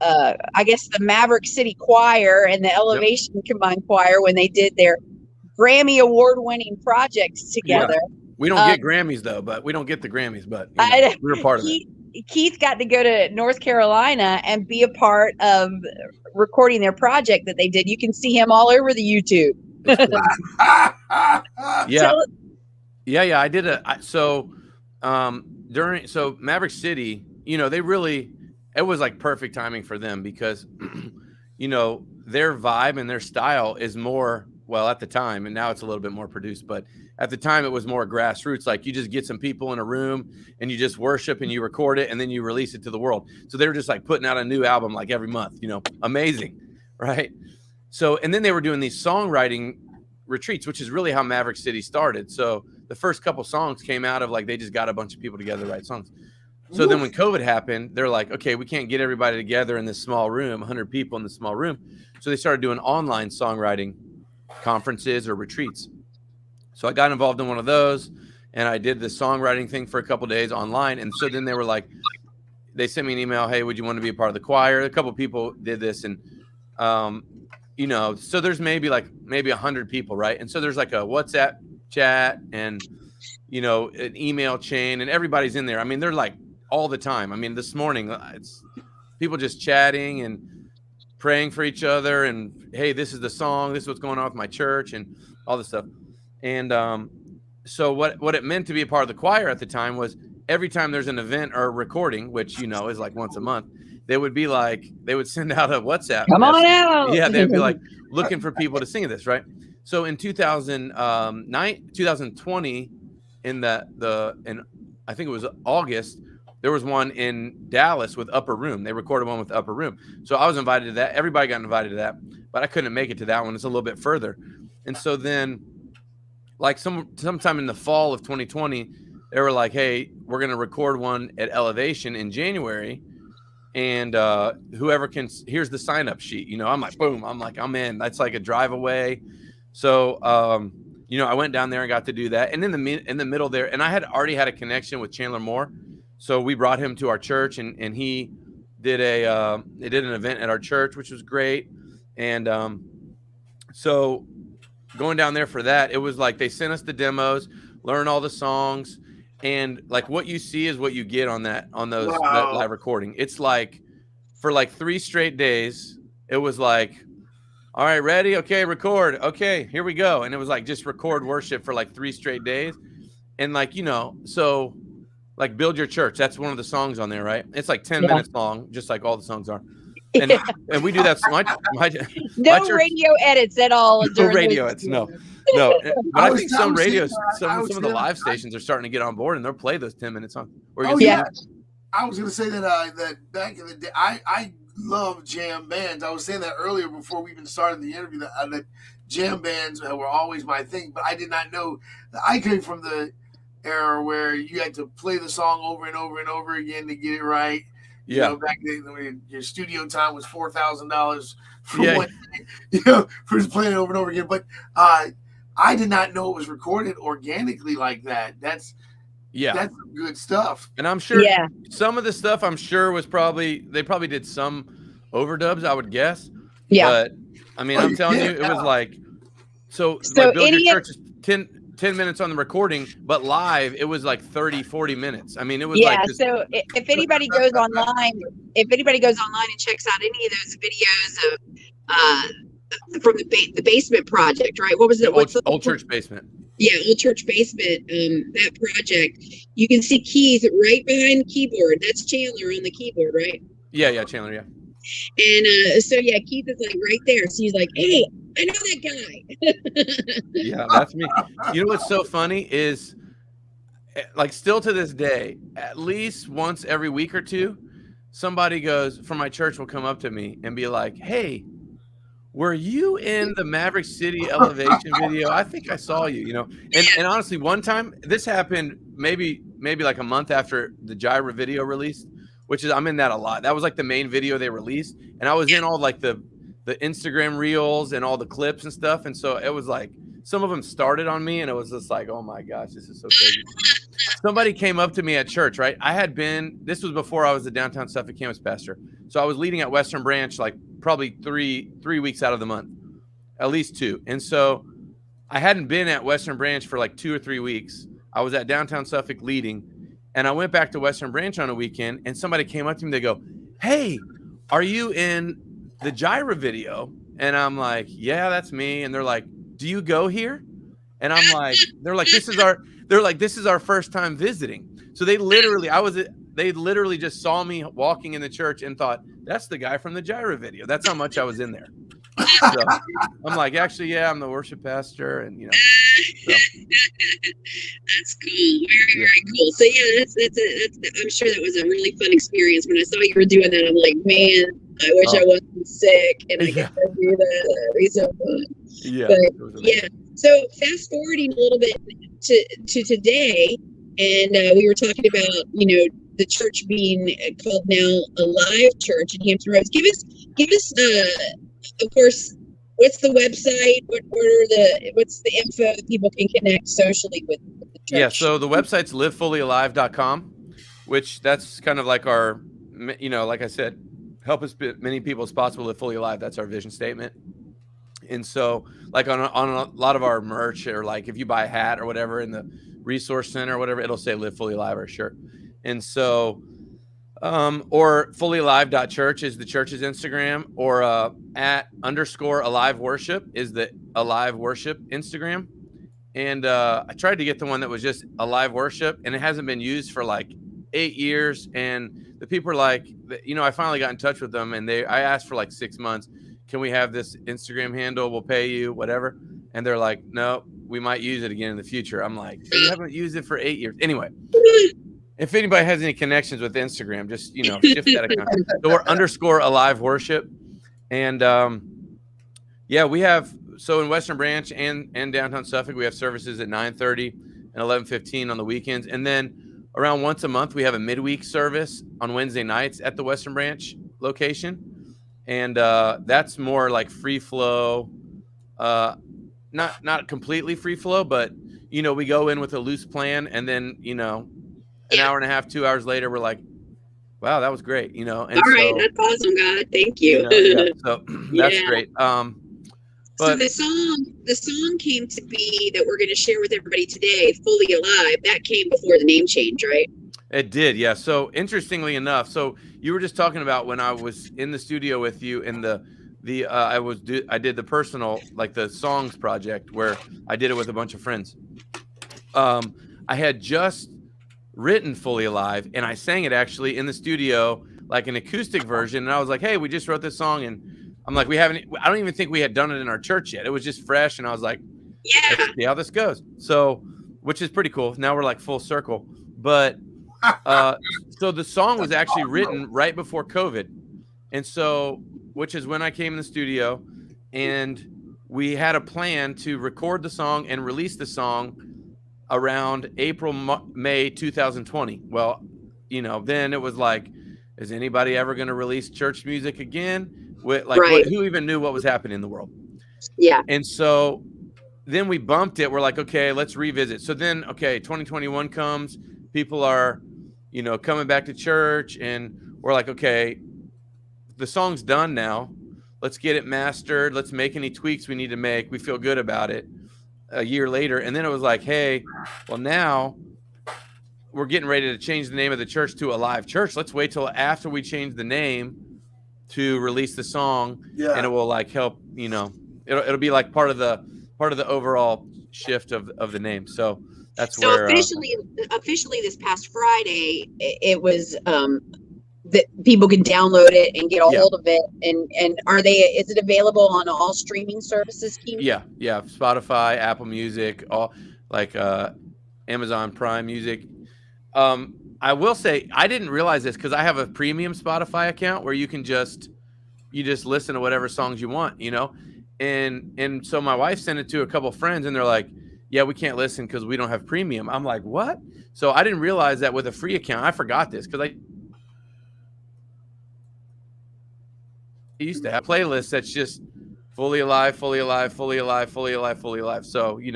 the Maverick City Choir and the Elevation Combined Choir when they did their Grammy award-winning projects together. We don't get Grammys though, but we don't get the Grammys, but we're a part of it. Keith got to go to North Carolina and be a part of recording their project that they did. You can see him all over the YouTube. I did so Maverick City, it was like perfect timing for them because, their vibe and their style is more, well, at the time, and now it's a little bit more produced, but at the time it was more grassroots. Like you just get some people in a room and you just worship and you record it and then you release it to the world. So they were just like putting out a new album like every month, amazing. right? So, and then they were doing these songwriting retreats, which is really how Maverick City started. So the first couple songs came out of like, they just got a bunch of people together to write songs. So then when COVID happened, they're like, okay, we can't get everybody together in this small room, 100 people in this small room. So they started doing online songwriting conferences or retreats. So I got involved in one of those, and I did the songwriting thing for a couple of days online. And so then they were like, they sent me an email, hey, would you want to be a part of the choir? A couple of people did this, and you know, so there's maybe 100 people, right? And so there's like a WhatsApp chat and, you know, an email chain, and everybody's in there. I mean, they're like all the time. I mean, this morning it's people just chatting and praying for each other, and hey, this is the song, this is what's going on with my church, and all this stuff. And so what it meant to be a part of the choir at the time was every time there's an event or a recording, which, you know, is like once a month, they would be like, they would send out a WhatsApp. Come on out. Yeah, they'd be like looking for people to sing this, right? So in 2020, in I think it was August, there was one in Dallas with Upper Room. They recorded one with Upper Room. So I was invited to that. Everybody got invited to that, but I couldn't make it to that one. It's a little bit further. And so then, like sometime in the fall of 2020, they were like, hey, we're going to record one at Elevation in January. And whoever can, here's the sign-up sheet. You know, I'm like, boom. I'm like, I'm in. That's like a drive away. So, you know, I went down there and got to do that. And in the middle there, and I had already had a connection with Chandler Moore. So we brought him to our church, and he did an event at our church, which was great. And so going down there for that, it was like they sent us the demos, learn all the songs. And like what you see is what you get on that live recording. It's like for like 3 straight days, it was like, all right, ready? Okay, record. Okay, here we go. And it was like just record worship for like 3 straight days. And like, you know, so like Build Your Church, that's one of the songs on there, right? It's like 10 minutes long, just like all the songs are. And we do that. No radio edits at all. No radio edits, no. But I think some radios, some of the live stations are starting to get on board, and they'll play those 10-minute songs. Yeah. I was going to say that that back in the day, I love jam bands. I was saying that earlier before we even started the interview, that jam bands were always my thing, but I did not know that I came from the era where you had to play the song over and over and over again to get it right. Yeah. You know, back then when your studio time was $4,000 for one day, you know, for just playing it over and over again. But I did not know it was recorded organically like that. That's good stuff. And I'm sure some of the stuff I'm sure was they probably did some overdubs, I would guess. Yeah. But I mean, I'm telling you, it was like, so like Build Your Church is 10 minutes on the recording, but live it was like 30-40 minutes. I mean, it was so if anybody goes online and checks out any of those videos of from the basement project, right? What was it? Old Church Basement. Yeah, Old Church Basement, that project, you can see Keith right behind the keyboard. That's Chandler on the keyboard, right? Yeah, Chandler, yeah. And so Keith is like right there. So he's like, hey, I know that guy. Yeah, that's me. You know what's so funny is, like, still to this day, at least once every week or two, somebody from my church will come up to me and be like, hey, were you in the Maverick City Elevation video? I think I saw you, you know. And honestly, one time, this happened maybe like a month after the Gyra video released, which is, I'm in that a lot. That was like the main video they released. And I was in all like the Instagram reels and all the clips and stuff. And so it was like, some of them started on me, and it was just like, oh my gosh, this is so crazy. Somebody came up to me at church, right? This was before I was the downtown Suffolk campus pastor. So I was leading at Western Branch, like probably three weeks out of the month, at least 2. And so I hadn't been at Western Branch for like 2 or 3 weeks. I was at downtown Suffolk leading, and I went back to Western Branch on a weekend, and somebody came up to me. They go, hey, are you in the Gyra video? And I'm like, yeah, that's me. And they're like, do you go here? And I'm like, this is our first time visiting. So they literally just saw me walking in the church and thought, that's the guy from the Gyra video. That's how much I was in there. So I'm like, actually, yeah, I'm the worship pastor, and you know. So. That's cool. Very cool. So yeah, that's I'm sure that was a really fun experience. When I saw you were doing that, I'm like, man, I wish I wasn't sick and I Yeah. got to do that. That'd be so fun. Yeah. But it was amazing. yeah. So fast forwarding a little bit to today, and we were talking about, the church being called now Alive Church in Hampton Roads. Give us, of course, what's the website? What's the info that people can connect socially with the church? Yeah, so the website's livefullyalive.com, which that's kind of like our, like I said, help as many people as possible live fully alive. That's our vision statement. And so like on a lot of our merch, or like if you buy a hat or whatever in the resource center or whatever, it'll say live fully alive or a shirt. And so, or fullyalive.church is the church's Instagram, or @_alive worship is the Alive Worship Instagram. And I tried to get the one that was just Alive Worship, and it hasn't been used for like 8 years. And the people are like, I finally got in touch with them, and I asked for like 6 months, can we have this Instagram handle? We'll pay you, whatever. And they're like, no, we might use it again in the future. I'm like, you haven't used it for 8 years. Anyway, if anybody has any connections with Instagram, just, shift that account. So we're _Alive Worship. And we have, so in Western Branch and downtown Suffolk, we have services at 9:30 and 11:15 on the weekends. And then around once a month, we have a midweek service on Wednesday nights at the Western Branch location. And that's more like free flow, not completely free flow, but, we go in with a loose plan, and then, an hour and a half, 2 hours later, we're like, wow, that was great, And all right, so, that's awesome, God. Thank you. So that's great. So the song came to be that we're going to share with everybody today, Fully Alive. That came before the name change, right? It did, yeah. So interestingly enough, so you were just talking about when I was in the studio with you in I did the personal, like the songs project where I did it with a bunch of friends. I had just written Fully Alive, and I sang it actually in the studio, like an acoustic version. And I was like, hey, we just wrote this song, and I'm like, I don't even think we had done it in our church yet. It was just fresh. And I was like, let's see how this goes. So, which is pretty cool. Now we're like full circle. But so the song was actually written right before COVID. And so, which is when I came in the studio, and we had a plan to record the song and release the song around May 2020. Well, then it was like, is anybody ever going to release church music again? Who even knew what was happening in the world? Yeah. And so then we bumped it. We're like, okay, let's revisit. So then, 2021 comes, people are, coming back to church, and we're like, okay, the song's done now. Let's get it mastered. Let's make any tweaks we need to make. We feel good about it a year later. And then it was like, hey, well, now we're getting ready to change the name of the church to Alive Church. Let's wait till after we change the name to release the song. Yeah. And it will like help, it'll be like part of the overall shift of the name. So that's where officially this past Friday, it was that people can download it and get a hold of it. And is it available on all streaming services, Keith? Yeah. Spotify, Apple Music, all like Amazon Prime Music. I will say I didn't realize this because I have a premium Spotify account where you just listen to whatever songs you want, and so my wife sent it to a couple friends, and they're like, yeah, we can't listen because we don't have premium. I'm like, what? So I didn't realize that with a free account. I forgot this because I used to have playlists that's just fully alive, fully alive, fully alive, fully alive, fully alive. So you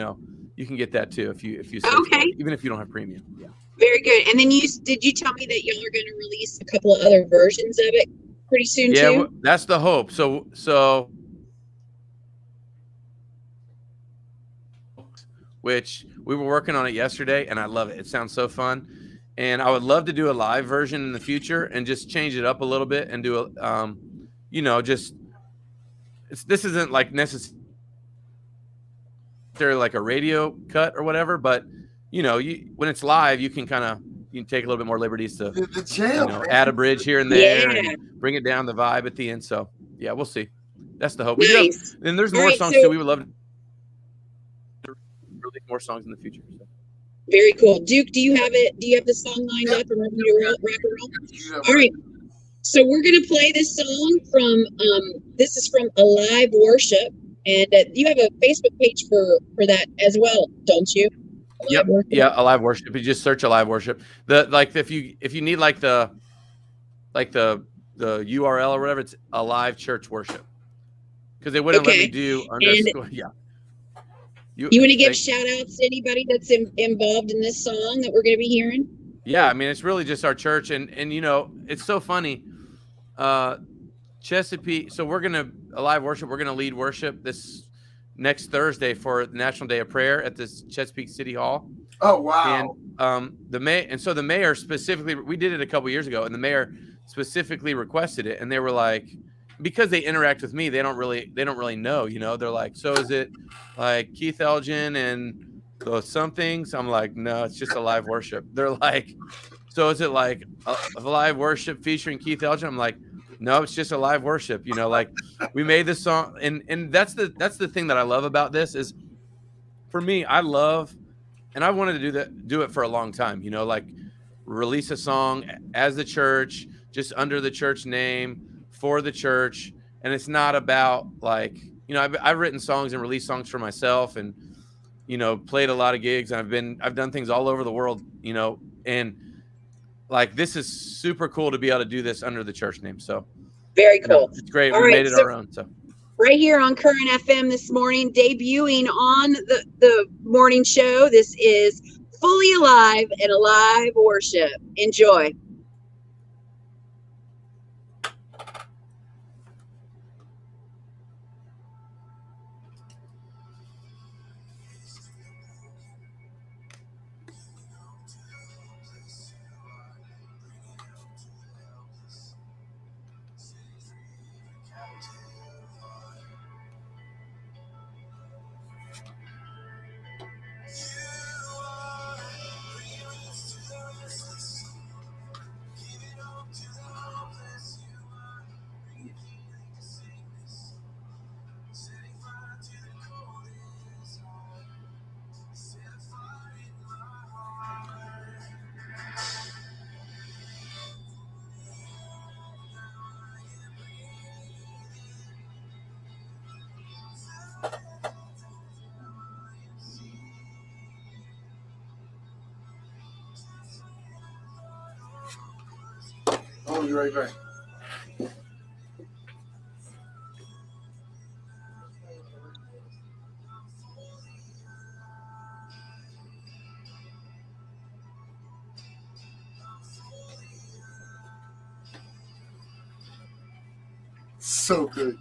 can get that too if you okay, even if you don't have premium. Yeah. Very good. And then did you tell me that y'all are going to release a couple of other versions of it pretty soon too? Yeah, that's the hope. So which we were working on it yesterday, and I love it. It sounds so fun, and I would love to do a live version in the future and just change it up a little bit and do this isn't like necessarily like a radio cut or whatever, but when it's live, you can take a little bit more liberties to add a bridge here and there and bring it down the vibe at the end. So yeah, we'll see. That's the hope. Nice. And there's more songs too. We would love to release more songs in the future. So. Very cool. Duke, do you have it? Do you have the song lined up and ready to rock and roll? All right. So we're gonna play this song from this is from Alive Worship, and you have a Facebook page for that as well, don't you? Yep. Alive Worship? Yeah, Alive Worship. You just search Alive Worship. If you need like the URL or whatever, it's Alive Church Worship. Because they wouldn't let me do underscore. Yeah. You want to give shout outs to anybody that's involved in this song that we're going to be hearing? Yeah, I mean, it's really just our church. And it's so funny. Chesapeake. So we're going to Alive Worship. We're going to lead worship this next Thursday for the National Day of Prayer at this Chesapeake City Hall. Oh, wow. And the mayor specifically, we did it a couple years ago, and the mayor specifically requested it. And they were like, because they interact with me, they don't really know, they're like, so is it like Keith Elgin and those somethings? I'm like, no, it's just Alive Worship. They're like, so is it like a live worship featuring Keith Elgin? I'm like, no, it's just Alive Worship. Like we made this song, and that's the thing that I love about this is, for me, I love, and I wanted to do it for a long time. Like release a song as the church, just under the church name, for the church. And it's not about like, I've written songs and released songs for myself, and played a lot of gigs, and I've done things all over the world, and like this is super cool to be able to do this under the church name. So very cool. It's great. All We right, made it our own. So right here on Current FM this morning, debuting on the morning show, this is Fully Alive and Alive Worship. Enjoy. I'll be right back. So good.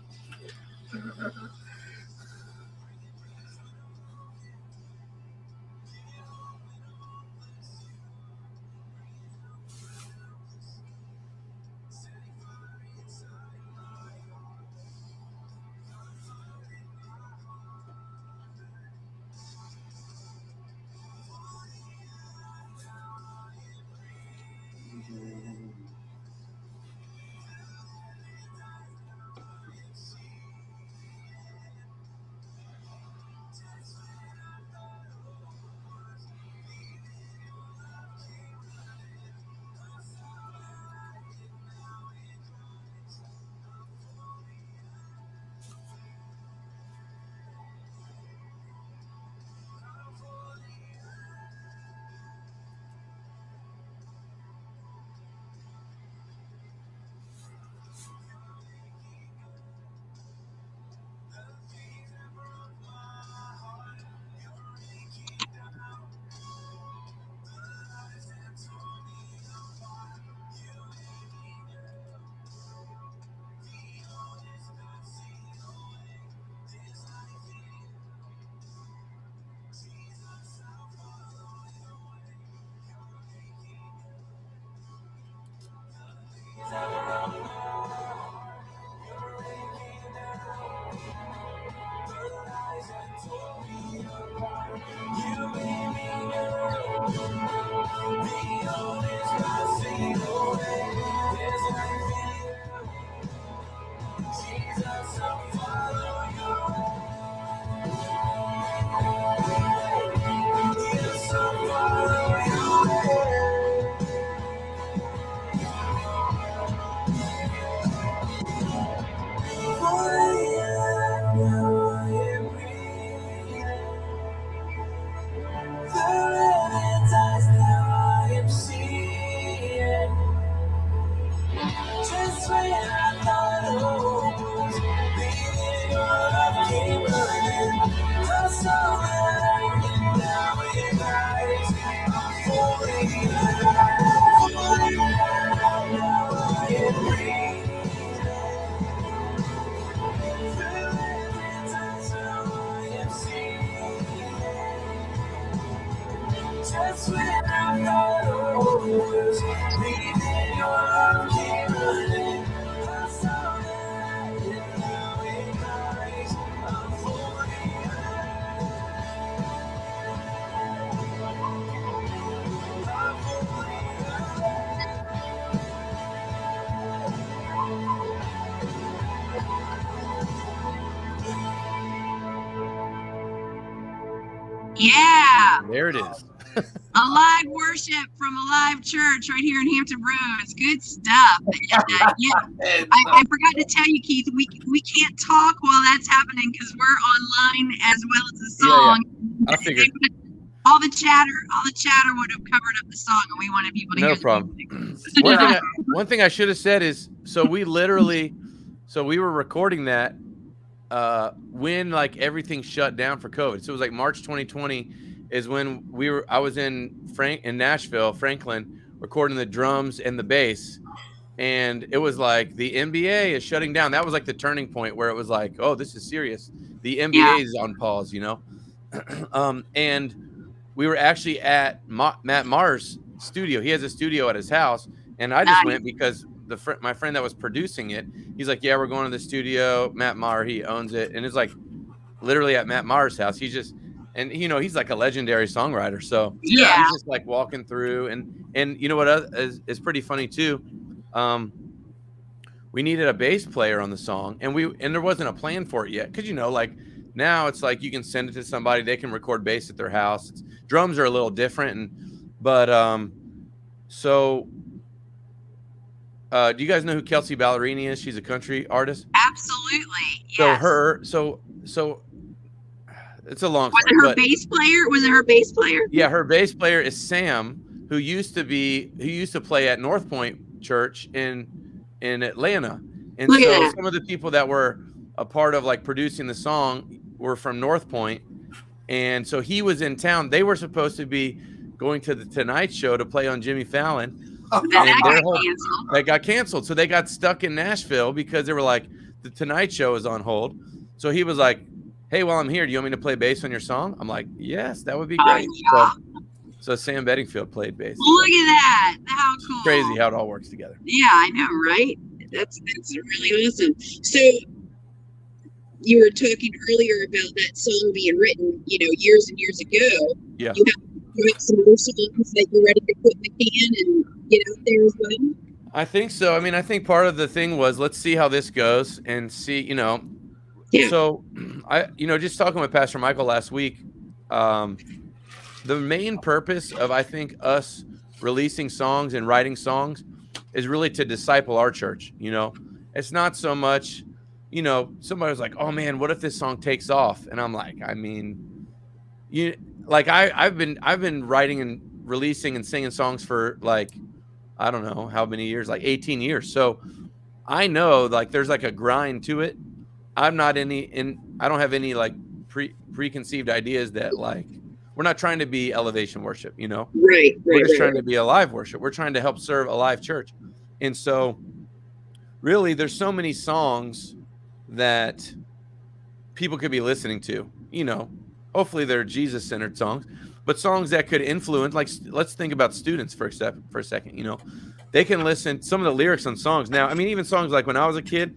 Yeah. There it is. Alive worship from Alive Church right here in Hampton Roads. Good stuff. And, yeah, I forgot to tell you, Keith, we can't talk while that's happening because we're online as well as the song. Yeah. I figured. All the chatter would have covered up the song, and we wanted people to hear No problem. One thing I should have said is, so we were recording that when like everything shut down for COVID. So it was like March 2020 is when I was in Nashville, Franklin, recording the drums and the bass. And it was like the NBA is shutting down. That was like the turning point where it was like, oh, this is serious. The NBA is on pause, you know? And we were actually at Matt Maher's studio. He has a studio at his house. And I just went because my friend that was producing it, he's like, yeah, we're going to the studio. Matt Maher, he owns it. And it's like literally at Matt Maher's house. And you know, he's like a legendary songwriter. So he's just like walking through and you know what is pretty funny too. We needed a bass player on the song and there wasn't a plan for it yet. Cause you know, like now it's like, you can send it to somebody, they can record bass at their house. Drums are a little different. So do you guys know who Kelsey Ballerini is? She's a country artist. Absolutely. Yes. So it's a long story. Was it her bass player? Yeah, her bass player is Sam, who used to play at North Point Church in Atlanta. And so some of the people that were a part of like producing the song were from North Point. And so he was in town. They were supposed to be going to the Tonight Show to play on Jimmy Fallon. That got canceled. So they got stuck in Nashville because they were like, the Tonight Show is on hold. So he was like, hey, while I'm here, do you want me to play bass on your song? I'm like, yes, that would be great. So Sam Bedingfield played bass. Look at that. How cool. It's crazy how it all works together. Yeah, I know, right? That's really awesome. So you were talking earlier about that song being written, you know, years and years ago. Yeah. You have some more songs that you're ready to put in the can and get out there as well? I think so. I mean, I think part of the thing was, let's see how this goes and see, you know. Yeah. So just talking with Pastor Michael last week, the main purpose of, I think, us releasing songs and writing songs is really to disciple our church. You know, it's not so much, you know, somebody was like, oh man, what if this song takes off? And I'm like, I mean, I've been writing and releasing and singing songs for like, I don't know how many years, like 18 years. So I know like there's like a grind to it. I don't have any like preconceived ideas that like, we're not trying to be elevation worship, you know? Right. We're just trying to be alive worship. We're trying to help serve a live church. And so really there's so many songs that people could be listening to, you know, hopefully they're Jesus-centered songs, but songs that could influence, like, let's think about students for a second, you know, they can listen some of the lyrics on songs. Now, I mean, even songs like when I was a kid,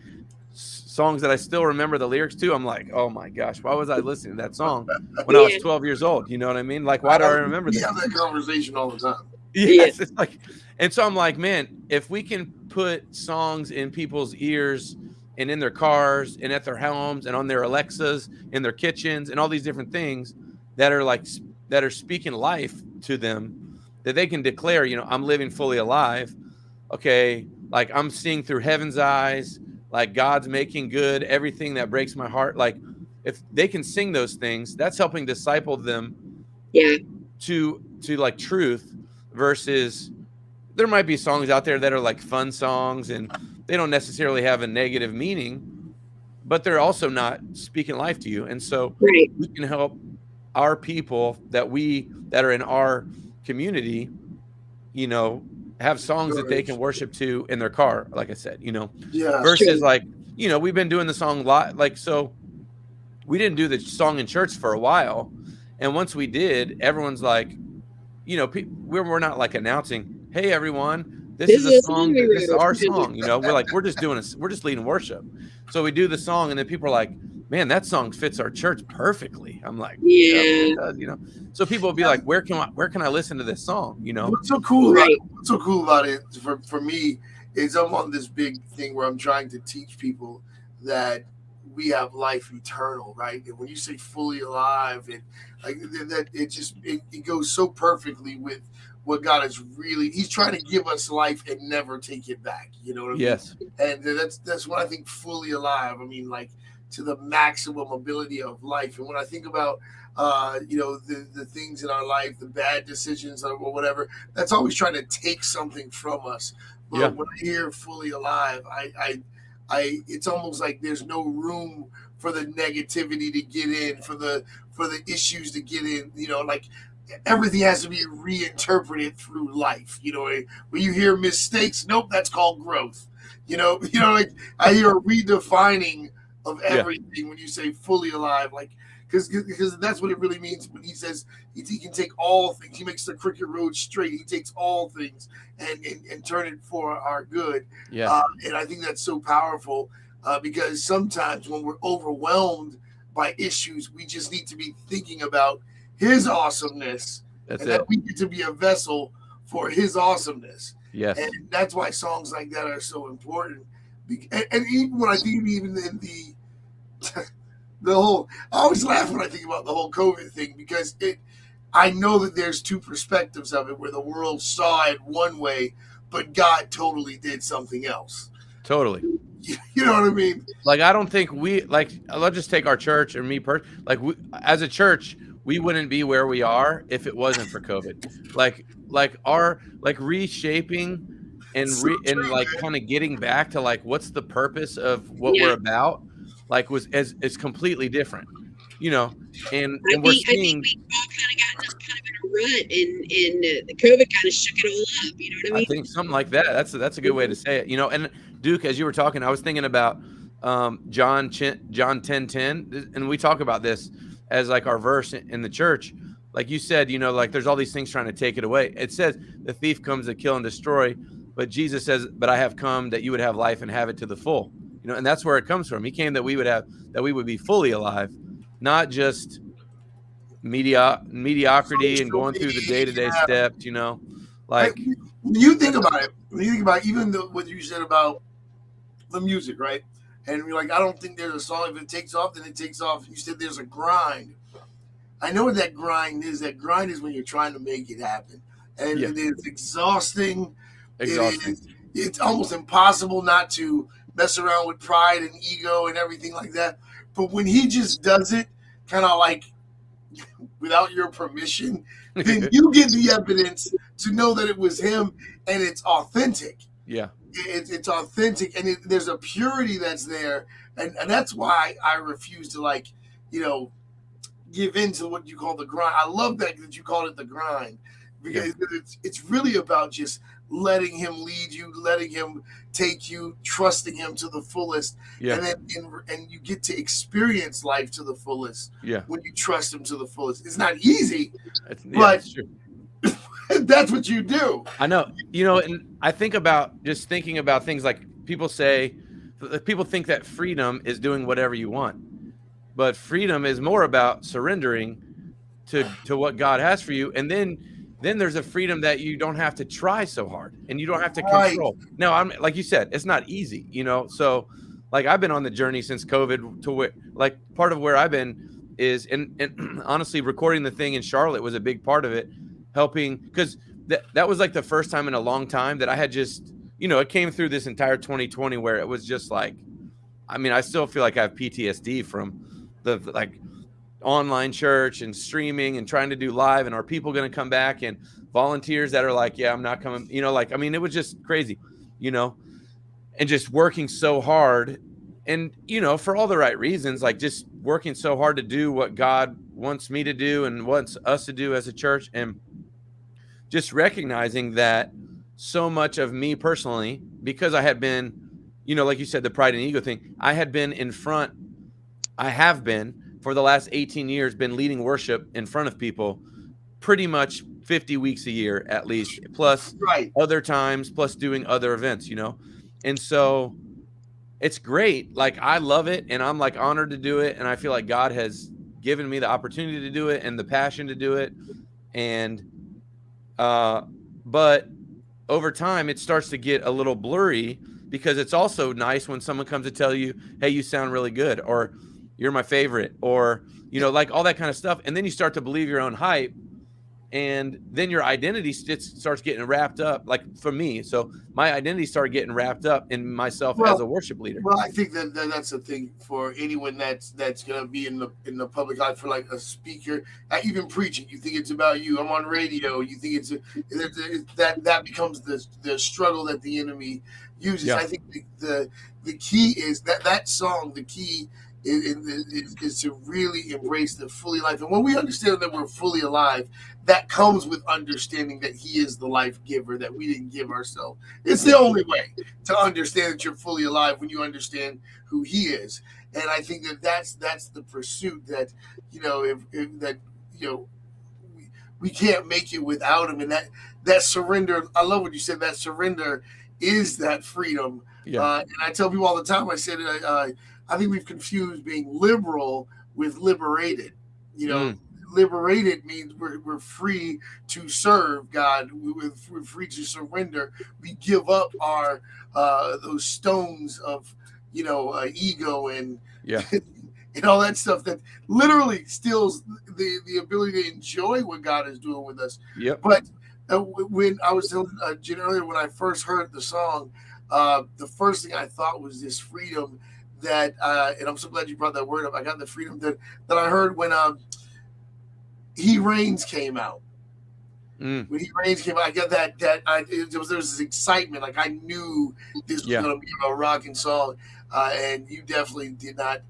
songs that I still remember the lyrics to, I'm like, oh my gosh, why was I listening to that song when I was 12 years old? You know what I mean? Like, why do I remember that? We have that conversation all the time. Yes, it's like, and so I'm like, man, if we can put songs in people's ears and in their cars and at their homes and on their Alexas, in their kitchens and all these different things that are speaking life to them, that they can declare, you know, I'm living fully alive. Okay. Like I'm seeing through heaven's eyes, like God's making good everything that breaks my heart. Like if they can sing those things, that's helping disciple them to like truth, versus there might be songs out there that are like fun songs and they don't necessarily have a negative meaning, but they're also not speaking life to you. And so we can help our people that are in our community, you know, have songs that they can worship to in their car, like I said, you know, versus like, you know, we've been doing the song like, so we didn't do the song in church for a while. And once we did, everyone's like, you know, we're not like announcing, hey everyone, this is a song, this is our song. You know, we're just leading worship. So we do the song, and then people are like, man, that song fits our church perfectly. I'm like, yeah, it does, you know. So people will be like, where can I listen to this song? You know, what's so cool about it for me is I'm on this big thing where I'm trying to teach people that we have life eternal, right? And when you say fully alive, and like that, it goes so perfectly with what God is really. He's trying to give us life and never take it back. You know what I mean? Yes. And that's what I think fully alive. I mean, like to the maximum ability of life. And when I think about you know, the things in our life, the bad decisions or whatever, that's always trying to take something from us. But when I hear fully alive, I it's almost like there's no room for the negativity to get in, for the issues to get in. You know, like everything has to be reinterpreted through life. You know, when you hear mistakes, nope, that's called growth. You know, like I hear a redefining of everything when you say fully alive, like because that's what it really means when he says he can take all things. He makes the crooked road straight. He takes all things and turn it for our good. Yeah. And I think that's so powerful because sometimes when we're overwhelmed by issues, we just need to be thinking about his awesomeness. That's and it. that we get to be a vessel for his awesomeness. Yes. And that's why songs like that are so important. And even when I think even in the whole, I always laugh when I think about the whole COVID thing because I know that there's two perspectives of it where the world saw it one way, but God totally did something else. Totally. You know what I mean? Like, I don't think let's just take our church and me personally. Like, as a church, we wouldn't be where we are if it wasn't for COVID. Like our reshaping and like kind of getting back to like what's the purpose of what we're about, like is completely different, you know. And we're seeing. I think we all kind of got just kind of in a rut, and the COVID kind of shook it all up. You know what I mean? I think something like that. That's a good way to say it, you know. And Duke, as you were talking, I was thinking about John 10:10, and we talk about this as like our verse in the church. Like you said, you know, like there's all these things trying to take it away. It says the thief comes to kill and destroy, but Jesus says, but I have come that you would have life and have it to the full, you know. And that's where it comes from. He came that we would be fully alive, not just mediocrity and going through the day-to-day steps, you know. Like when you think about it, even what you said about the music, right? And you're like, I don't think there's a song, if it takes off, then it takes off. You said there's a grind. I know what that grind is. That grind is when you're trying to make it happen. And it is exhausting. It's almost impossible not to mess around with pride and ego and everything like that. But when he just does it kind of like without your permission, then you get the evidence to know that it was him and it's authentic. Yeah. It's authentic, and there's a purity that's there, and that's why I refuse to, like, you know, give in to what you call the grind. I love that you called it the grind because it's really about just letting him lead you, letting him take you, trusting him to the fullest, and then and you get to experience life to the fullest. Yeah. When you trust him to the fullest, it's not easy, but it's true. That's what you do. I know, you know, and I think about thinking about things like people think that freedom is doing whatever you want, but freedom is more about surrendering to what God has for you. And then there's a freedom that you don't have to try so hard and you don't have to control. Now, I'm like you said, it's not easy, you know? So like I've been on the journey since COVID to where, like, part of where I've been is, and honestly, recording the thing in Charlotte was a big part of it. Helping, because that was like the first time in a long time that I had just, you know, it came through this entire 2020 where it was just like, I mean, I still feel like I have PTSD from the like online church and streaming and trying to do live, and are people going to come back, and volunteers that are like, yeah, I'm not coming, you know, like, I mean, it was just crazy, you know, and just working so hard and, you know, for all the right reasons, like just working so hard to do what God wants me to do and wants us to do as a church. And just recognizing that so much of me personally, because I had been, you know, like you said, the pride and ego thing, I have been for the last 18 years, been leading worship in front of people pretty much 50 weeks a year at least, plus other times, plus doing other events, you know? And so it's great. Like, I love it, and I'm like honored to do it. And I feel like God has given me the opportunity to do it and the passion to do it. And, but over time it starts to get a little blurry, because it's also nice when someone comes to tell you, hey, you sound really good, or you're my favorite, or, you know, like all that kind of stuff. And then you start to believe your own hype. And then your identity starts getting wrapped up, like for me. So my identity started getting wrapped up in myself as a worship leader. Well, I think that's the thing for anyone that's going to be in the public life, for like a speaker, even preaching. You think it's about you. I'm on radio. You think it's that becomes the struggle that the enemy uses. Yeah. I think the key is that song. The key is to really embrace the fully life. And when we understand that we're fully alive, that comes with understanding that he is the life giver, that we didn't give ourselves. It's the only way to understand that you're fully alive, when you understand who he is. And I think that's the pursuit that, you know, we can't make it without him. And that surrender, I love what you said, that surrender is that freedom. Yeah. And I tell people all the time, I said, I think we've confused being liberal with liberated. You know, liberated means we're free to serve God. We're free to surrender. We give up our those stones of, you know, ego and and all that stuff that literally steals the ability to enjoy what God is doing with us. Yep. But when I was telling Jen earlier, when I first heard the song, the first thing I thought was this freedom that, and I'm so glad you brought that word up. I got the freedom that I heard when He Reigns came out. When He Reigns came out, I got there was this excitement. Like, I knew this was going to be a rocking song, and you definitely did not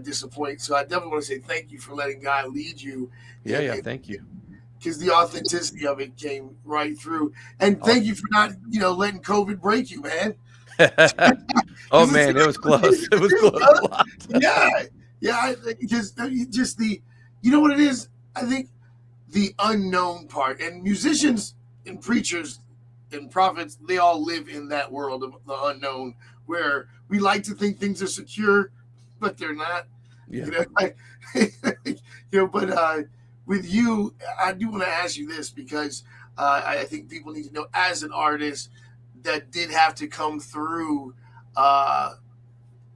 disappoint. So I definitely want to say thank you for letting God lead you. Yeah, thank you. Because the authenticity of it came right through. And thank you for not, you know, letting COVID break you, man. Oh man, it was close. It was close a lot. Yeah. Because just you know what it is? I think the unknown part, and musicians and preachers and prophets, they all live in that world of the unknown, where we like to think things are secure, but they're not. Yeah. You know, but with you, I do want to ask you this, because I think people need to know, as an artist that did have to come through the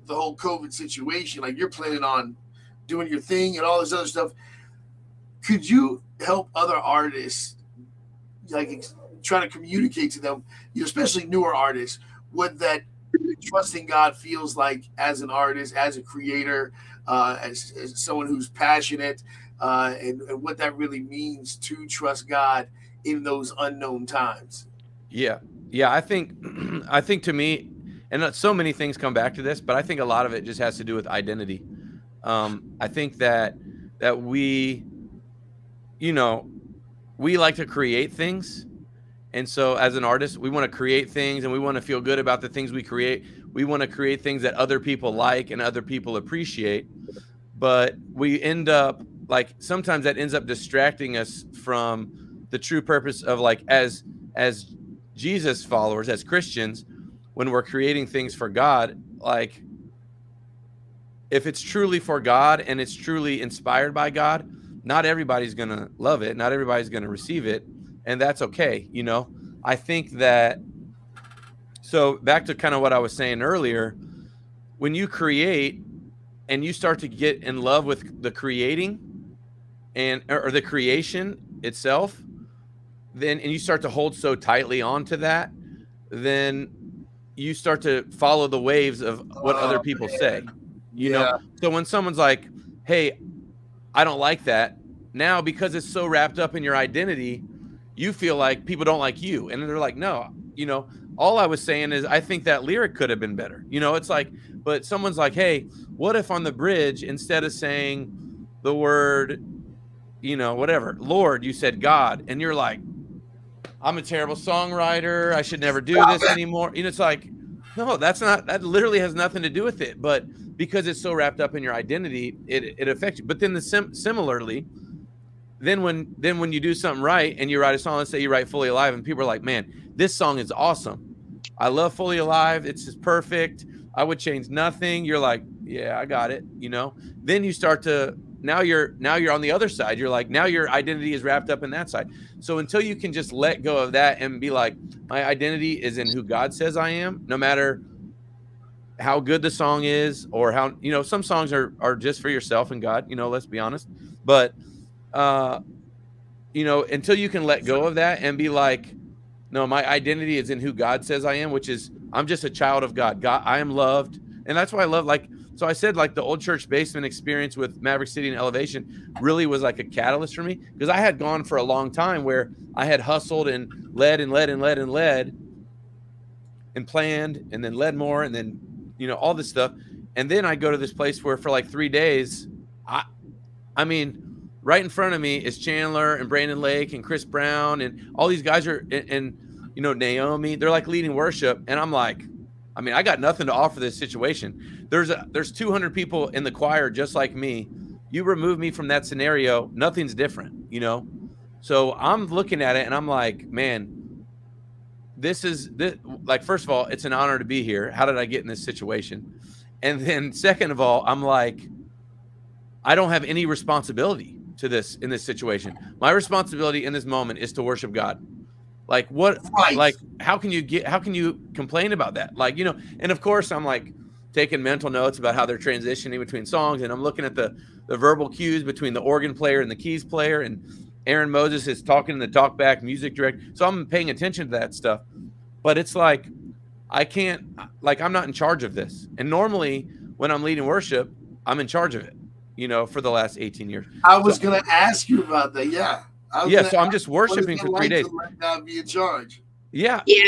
whole COVID situation, like, you're planning on doing your thing and all this other stuff. Could you help other artists, like, try to communicate to them, you know, especially newer artists, what that trusting God feels like as an artist, as a creator, as someone who's passionate, and what that really means to trust God in those unknown times? Yeah. I think to me, and so many things come back to this, but I think a lot of it just has to do with identity. I think that we, you know, we like to create things. And so as an artist, we want to create things, and we want to feel good about the things we create. We want to create things that other people like and other people appreciate. But we end up, like, sometimes that ends up distracting us from the true purpose of, like, as Jesus followers, as Christians, when we're creating things for God, like, if it's truly for God and it's truly inspired by God, not everybody's going to love it. Not everybody's going to receive it. And that's okay. You know, I think that, so back to kind of what I was saying earlier, when you create and you start to get in love with the creating or the creation itself, then, and you start to hold so tightly onto that, then you start to follow the waves of what other people say, you know? So when someone's like, hey, I don't like that, now, because it's so wrapped up in your identity, you feel like people don't like you. And they're like, no, you know, all I was saying is, I think that lyric could have been better. You know, it's like, but someone's like, hey, what if on the bridge, instead of saying the word, you know, whatever, Lord, you said God, and you're like, I'm a terrible songwriter, I should never do this anymore. You know, it's like, no, that literally has nothing to do with it. But because it's so wrapped up in your identity, it affects you. But then similarly, then when you do something right and you write a song, let's say you write Fully Alive, and people are like, man, this song is awesome. I love Fully Alive. It's just perfect. I would change nothing. You're like, yeah, I got it. Then you start to, now you're on the other side. You're like, now your identity is wrapped up in that side. So until you can just let go of that and be like, my identity is in who God says I am, no matter how good the song is, or how, some songs are just for yourself and God, let's be honest. But, until you can let go of that and be like, no, my identity is in who God says I am, which is I'm just a child of God. God, I am loved. And that's why I love, so I said, the old church basement experience with Maverick City and Elevation really was like a catalyst for me, because I had gone for a long time where I had hustled and led and planned and then led more and then, all this stuff. And then I go to this place where for 3 days, I mean, right in front of me is Chandler and Brandon Lake and Chris Brown and all these guys are, and Naomi, they're leading worship. And I'm like, I mean, I got nothing to offer this situation. There's 200 people in the choir just like me. You remove me from that scenario, nothing's different, So I'm looking at it and I'm like, man, this first of all, it's an honor to be here. How did I get in this situation? And then second of all, I'm like, I don't have any responsibility to this in this situation. My responsibility in this moment is to worship God. How can you complain about that? And of course I'm taking mental notes about how they're transitioning between songs. And I'm looking at the verbal cues between the organ player and the keys player. And Aaron Moses is talking in the talkback music director. So I'm paying attention to that stuff, but it's I can't, I'm not in charge of this. And normally when I'm leading worship, I'm in charge of it, for the last 18 years. I was going to ask you about that. Yeah. So I'm just worshiping for 3 days. Not be in charge. Yeah. Yeah,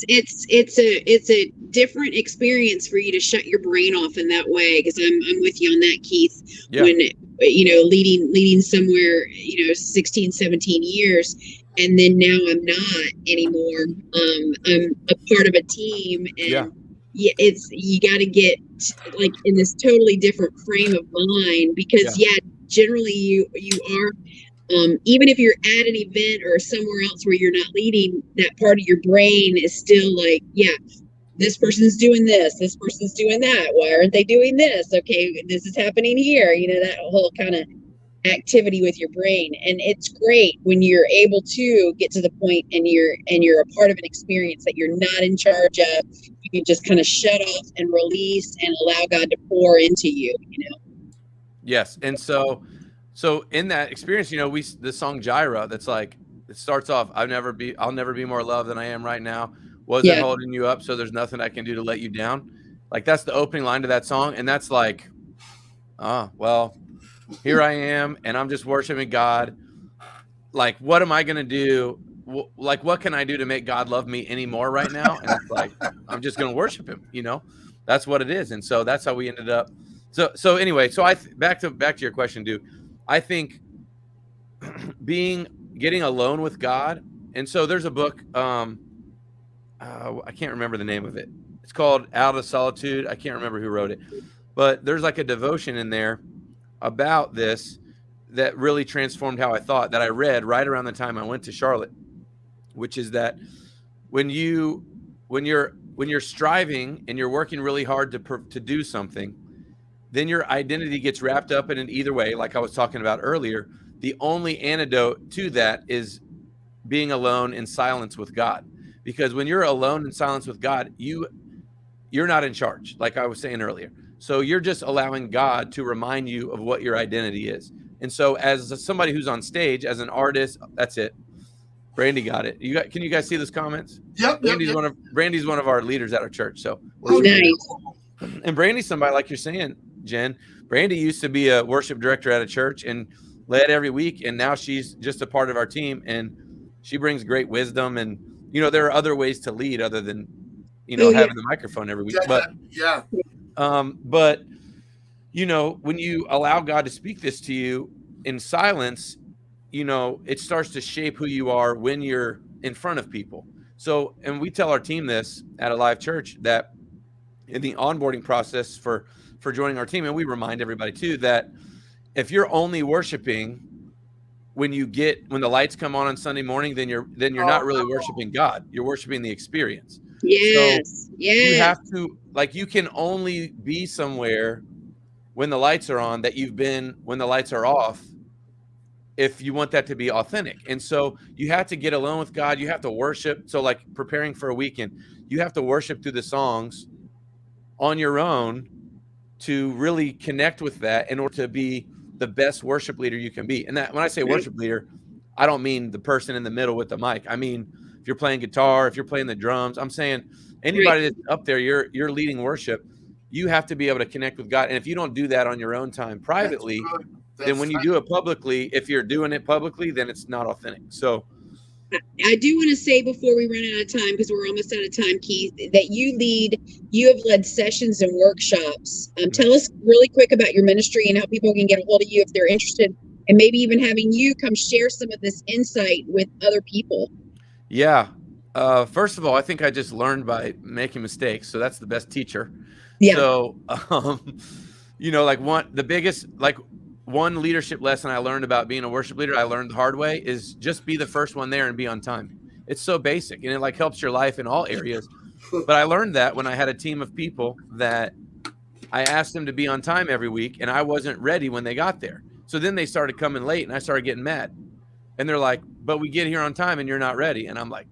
it's a different experience for you to shut your brain off in that way, because I'm with you on that, Keith. Yeah. When leading somewhere 16, 17 years, and then now I'm not anymore. I'm a part of a team, and it's you got to get in this totally different frame of mind, because generally you are. Even if you're at an event or somewhere else where you're not leading, that part of your brain is still this person's doing this person's doing that. Why aren't they doing this? Okay, this is happening here. That whole kind of activity with your brain. And it's great when you're able to get to the point and you're a part of an experience that you're not in charge of. You can just kind of shut off and release and allow God to pour into you, Yes. And so in that experience, the song Jireh, that's it starts off, I'll never be more loved than I am right now. Wasn't holding you up, so there's nothing I can do to let you down. That's the opening line to that song. And that's well, here I am, and I'm just worshiping God. What am I going to do? What can I do to make God love me anymore right now? And it's I'm just going to worship him, that's what it is. And so that's how we ended up. So anyway, back to your question, dude. I think getting alone with God. And so there's a book, I can't remember the name of it. It's called Out of Solitude. I can't remember who wrote it, but there's a devotion in there about this that really transformed how I thought, that I read right around the time I went to Charlotte, which is that when you're striving and you're working really hard to do something, then your identity gets wrapped up in it either way. Like I was talking about earlier, the only antidote to that is being alone in silence with God. Because when you're alone in silence with God, you're not in charge, like I was saying earlier. So you're just allowing God to remind you of what your identity is. And so as somebody who's on stage, as an artist, that's it. Brandy got it. Can you guys see those comments? Yep. Brandy's one of our leaders at our church. So nice. And Brandy's somebody, like you're saying, Jen. Brandy used to be a worship director at a church and led every week, and now she's just a part of our team, and she brings great wisdom. And there are other ways to lead other than having the microphone every week. But when you allow God to speak this to you in silence, it starts to shape who you are when you're in front of people. So, and we tell our team this at Alive Church, that in the onboarding process for joining our team, and we remind everybody too, that if you're only worshiping when the lights come on Sunday morning, then you're not really worshiping God. You're worshiping the experience. Yes. So yes. you have to, like, you can only be somewhere when the lights are on that you've been when the lights are off, if you want that to be authentic. And so you have to get alone with God. You have to worship. So like preparing for a weekend, you have to worship through the songs on your own to really connect with that in order to be the best worship leader you can be. And that, when I say worship leader, I don't mean the person in the middle with the mic. I mean, if you're playing guitar, if you're playing the drums, I'm saying anybody that's up there, you're leading worship. You have to be able to connect with God. And if you don't do that on your own time privately, then when you do it publicly, if you're doing it publicly, then it's not authentic. So I do want to say before we run out of time, because we're almost out of time, Keith, that you have led sessions and workshops. Tell us really quick about your ministry and how people can get a hold of you if they're interested, and maybe even having you come share some of this insight with other people. Yeah. First of all, I think I just learned by making mistakes. So that's the best teacher. Yeah. So, like one leadership lesson I learned about being a worship leader, I learned the hard way, is just be the first one there and be on time. It's so basic, and it like helps your life in all areas. But I learned that when I had a team of people that I asked them to be on time every week, and I wasn't ready when they got there. So then they started coming late, and I started getting mad. And they're like, but we get here on time and you're not ready. And I'm like,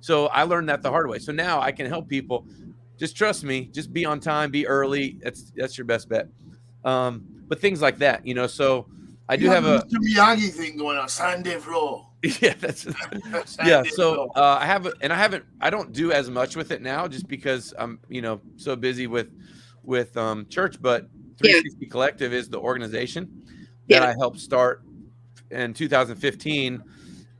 So I learned that the hard way. So now I can help people. Just trust me, just be on time, be early. That's your best bet. But things like that, so I do have a Mr. Miyagi thing going on. Sunday floor. Yeah, that's yeah. So I don't do as much with it now just because I'm, so busy with church, but 360 Collective is the organization that I helped start in 2015.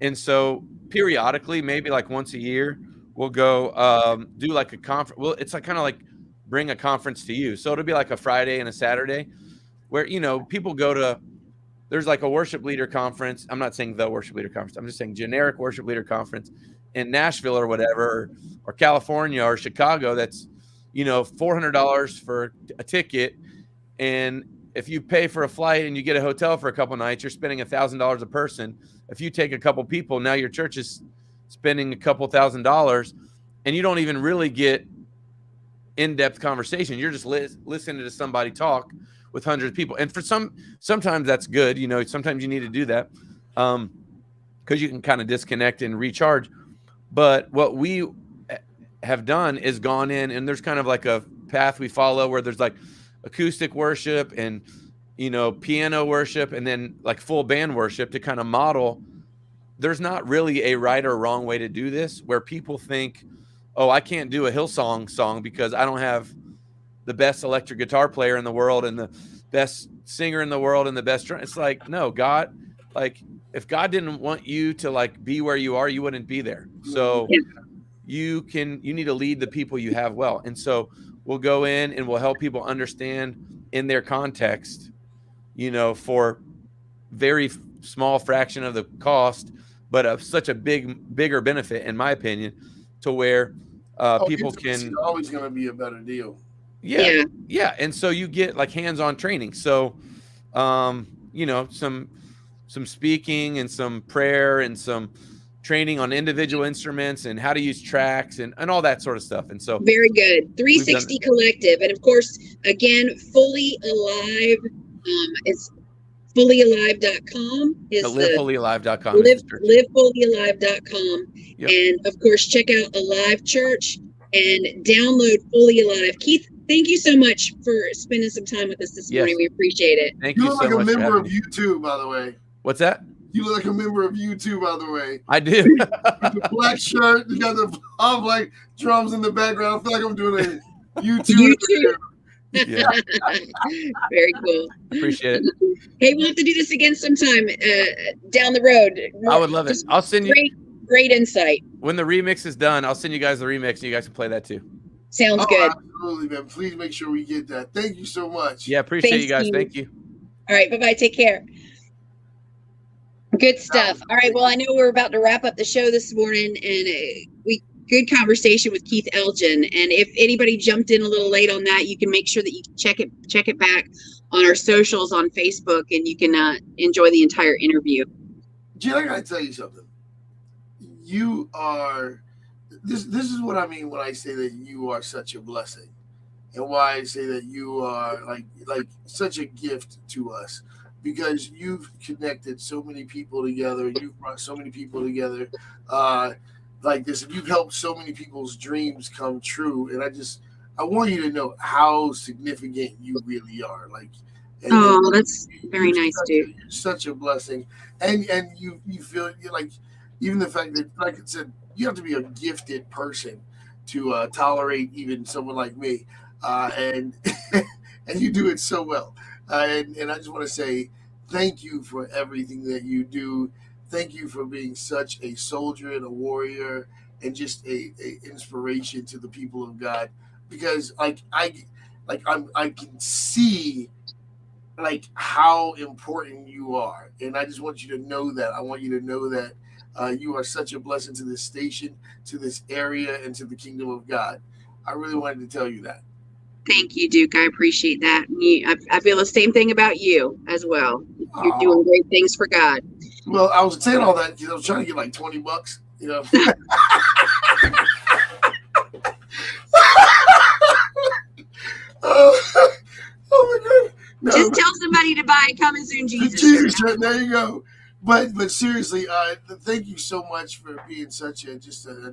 And so periodically, maybe like once a year, we'll go do like a conference. Well, it's like kind of like bring a conference to you. So it'll be like a Friday and a Saturday where, people go to, there's like a worship leader conference. I'm not saying the worship leader conference. I'm just saying generic worship leader conference in Nashville or whatever, or California or Chicago. That's, $400 for a ticket. And if you pay for a flight and you get a hotel for a couple nights, you're spending $1,000 a person. If you take a couple people, now your church is spending a couple $1,000, and you don't even really get in-depth conversation. You're just listening to somebody talk with hundreds of people. And for sometimes that's good. Sometimes you need to do that because you can kind of disconnect and recharge. But what we have done is gone in, and there's kind of like a path we follow where there's like acoustic worship and, piano worship, and then like full band worship to kind of model. There's not really a right or wrong way to do this, where people think, oh, I can't do a Hillsong song because I don't have the best electric guitar player in the world and the best singer in the world and the best drum. It's like, no, God, like if God didn't want you to like be where you are, you wouldn't be there. So you need to lead the people you have well. And so we'll go in and we'll help people understand in their context, for very small fraction of the cost, but of such a bigger benefit, in my opinion, to where people can. It's always going to be a better deal. Yeah. And so you get like hands-on training. So, some speaking and some prayer and some training on individual instruments and how to use tracks and all that sort of stuff. And so very good. 360 Collective. And of course, again, Fully Alive, it's fullyalive.com is livefullyalive.com. Livefullyalive.com. Yep. And of course, check out Alive Church and download Fully Alive. Keith, thank you so much for spending some time with us this morning. We appreciate it. Thank you so much. You look like a member of U2, by the way. What's that? You look like a member of U2, by the way. I do. The black shirt, you got the all black drums in the background. I feel like I'm doing a U2. Yeah. Very cool. Appreciate it. Hey, we'll have to do this again sometime down the road. I would love it. I'll send you great insight. When the remix is done, I'll send you guys the remix and you guys can play that too. Sounds good. Absolutely, man. Please make sure we get that. Thank you so much. Yeah, appreciate you guys. Thank you. All right, bye-bye. Take care. Good stuff. All right, well, I know we're about to wrap up the show this morning, and good conversation with Keith Elgin. And if anybody jumped in a little late on that, you can make sure that you check it back on our socials on Facebook, and you can enjoy the entire interview. Jill, I gotta tell you something. You are this is what I mean when I say that you are such a blessing, and why I say that you are like such a gift to us, because you've connected so many people together. You've brought so many people together like this, and you've helped so many people's dreams come true. And I want you to know how significant you really are. That's very nice, dude. You're such a blessing, and you feel like, even the fact that, like I said, you have to be a gifted person to tolerate even someone like me, and and you do it so well. And I just want to say thank you for everything that you do. Thank you for being such a soldier and a warrior, and just a inspiration to the people of God. Because I can see how important you are, and I just want you to know that. I want you to know that you are such a blessing to this station, to this area, and to the kingdom of God. I really wanted to tell you that. Thank you, Duke. I appreciate that. I feel the same thing about you as well. You're doing great things for God. Well, I was saying all that because I was trying to get like $20, you know. Oh my God. No. Just tell somebody to buy a Coming Soon Jesus. Shirt. There you go. But seriously, thank you so much for being such an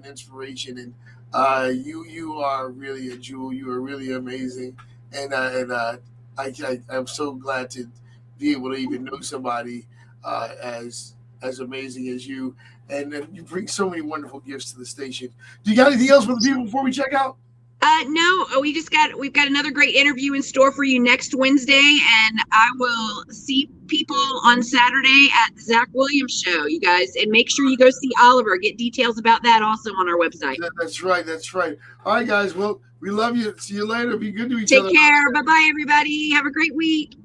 inspiration, and you are really a jewel. You are really amazing, and I'm so glad to be able to even know somebody as amazing as you, and you bring so many wonderful gifts to the station. Do you got anything else for the people before we check out? No, we've got another great interview in store for you next Wednesday, and I will see people on Saturday at the Zach Williams show, you guys, and make sure you go see Oliver. Get details about that also on our website. That's right. All right, guys. Well, we love you. See you later. Be good to each other. Take care. Bye-bye, everybody. Have a great week.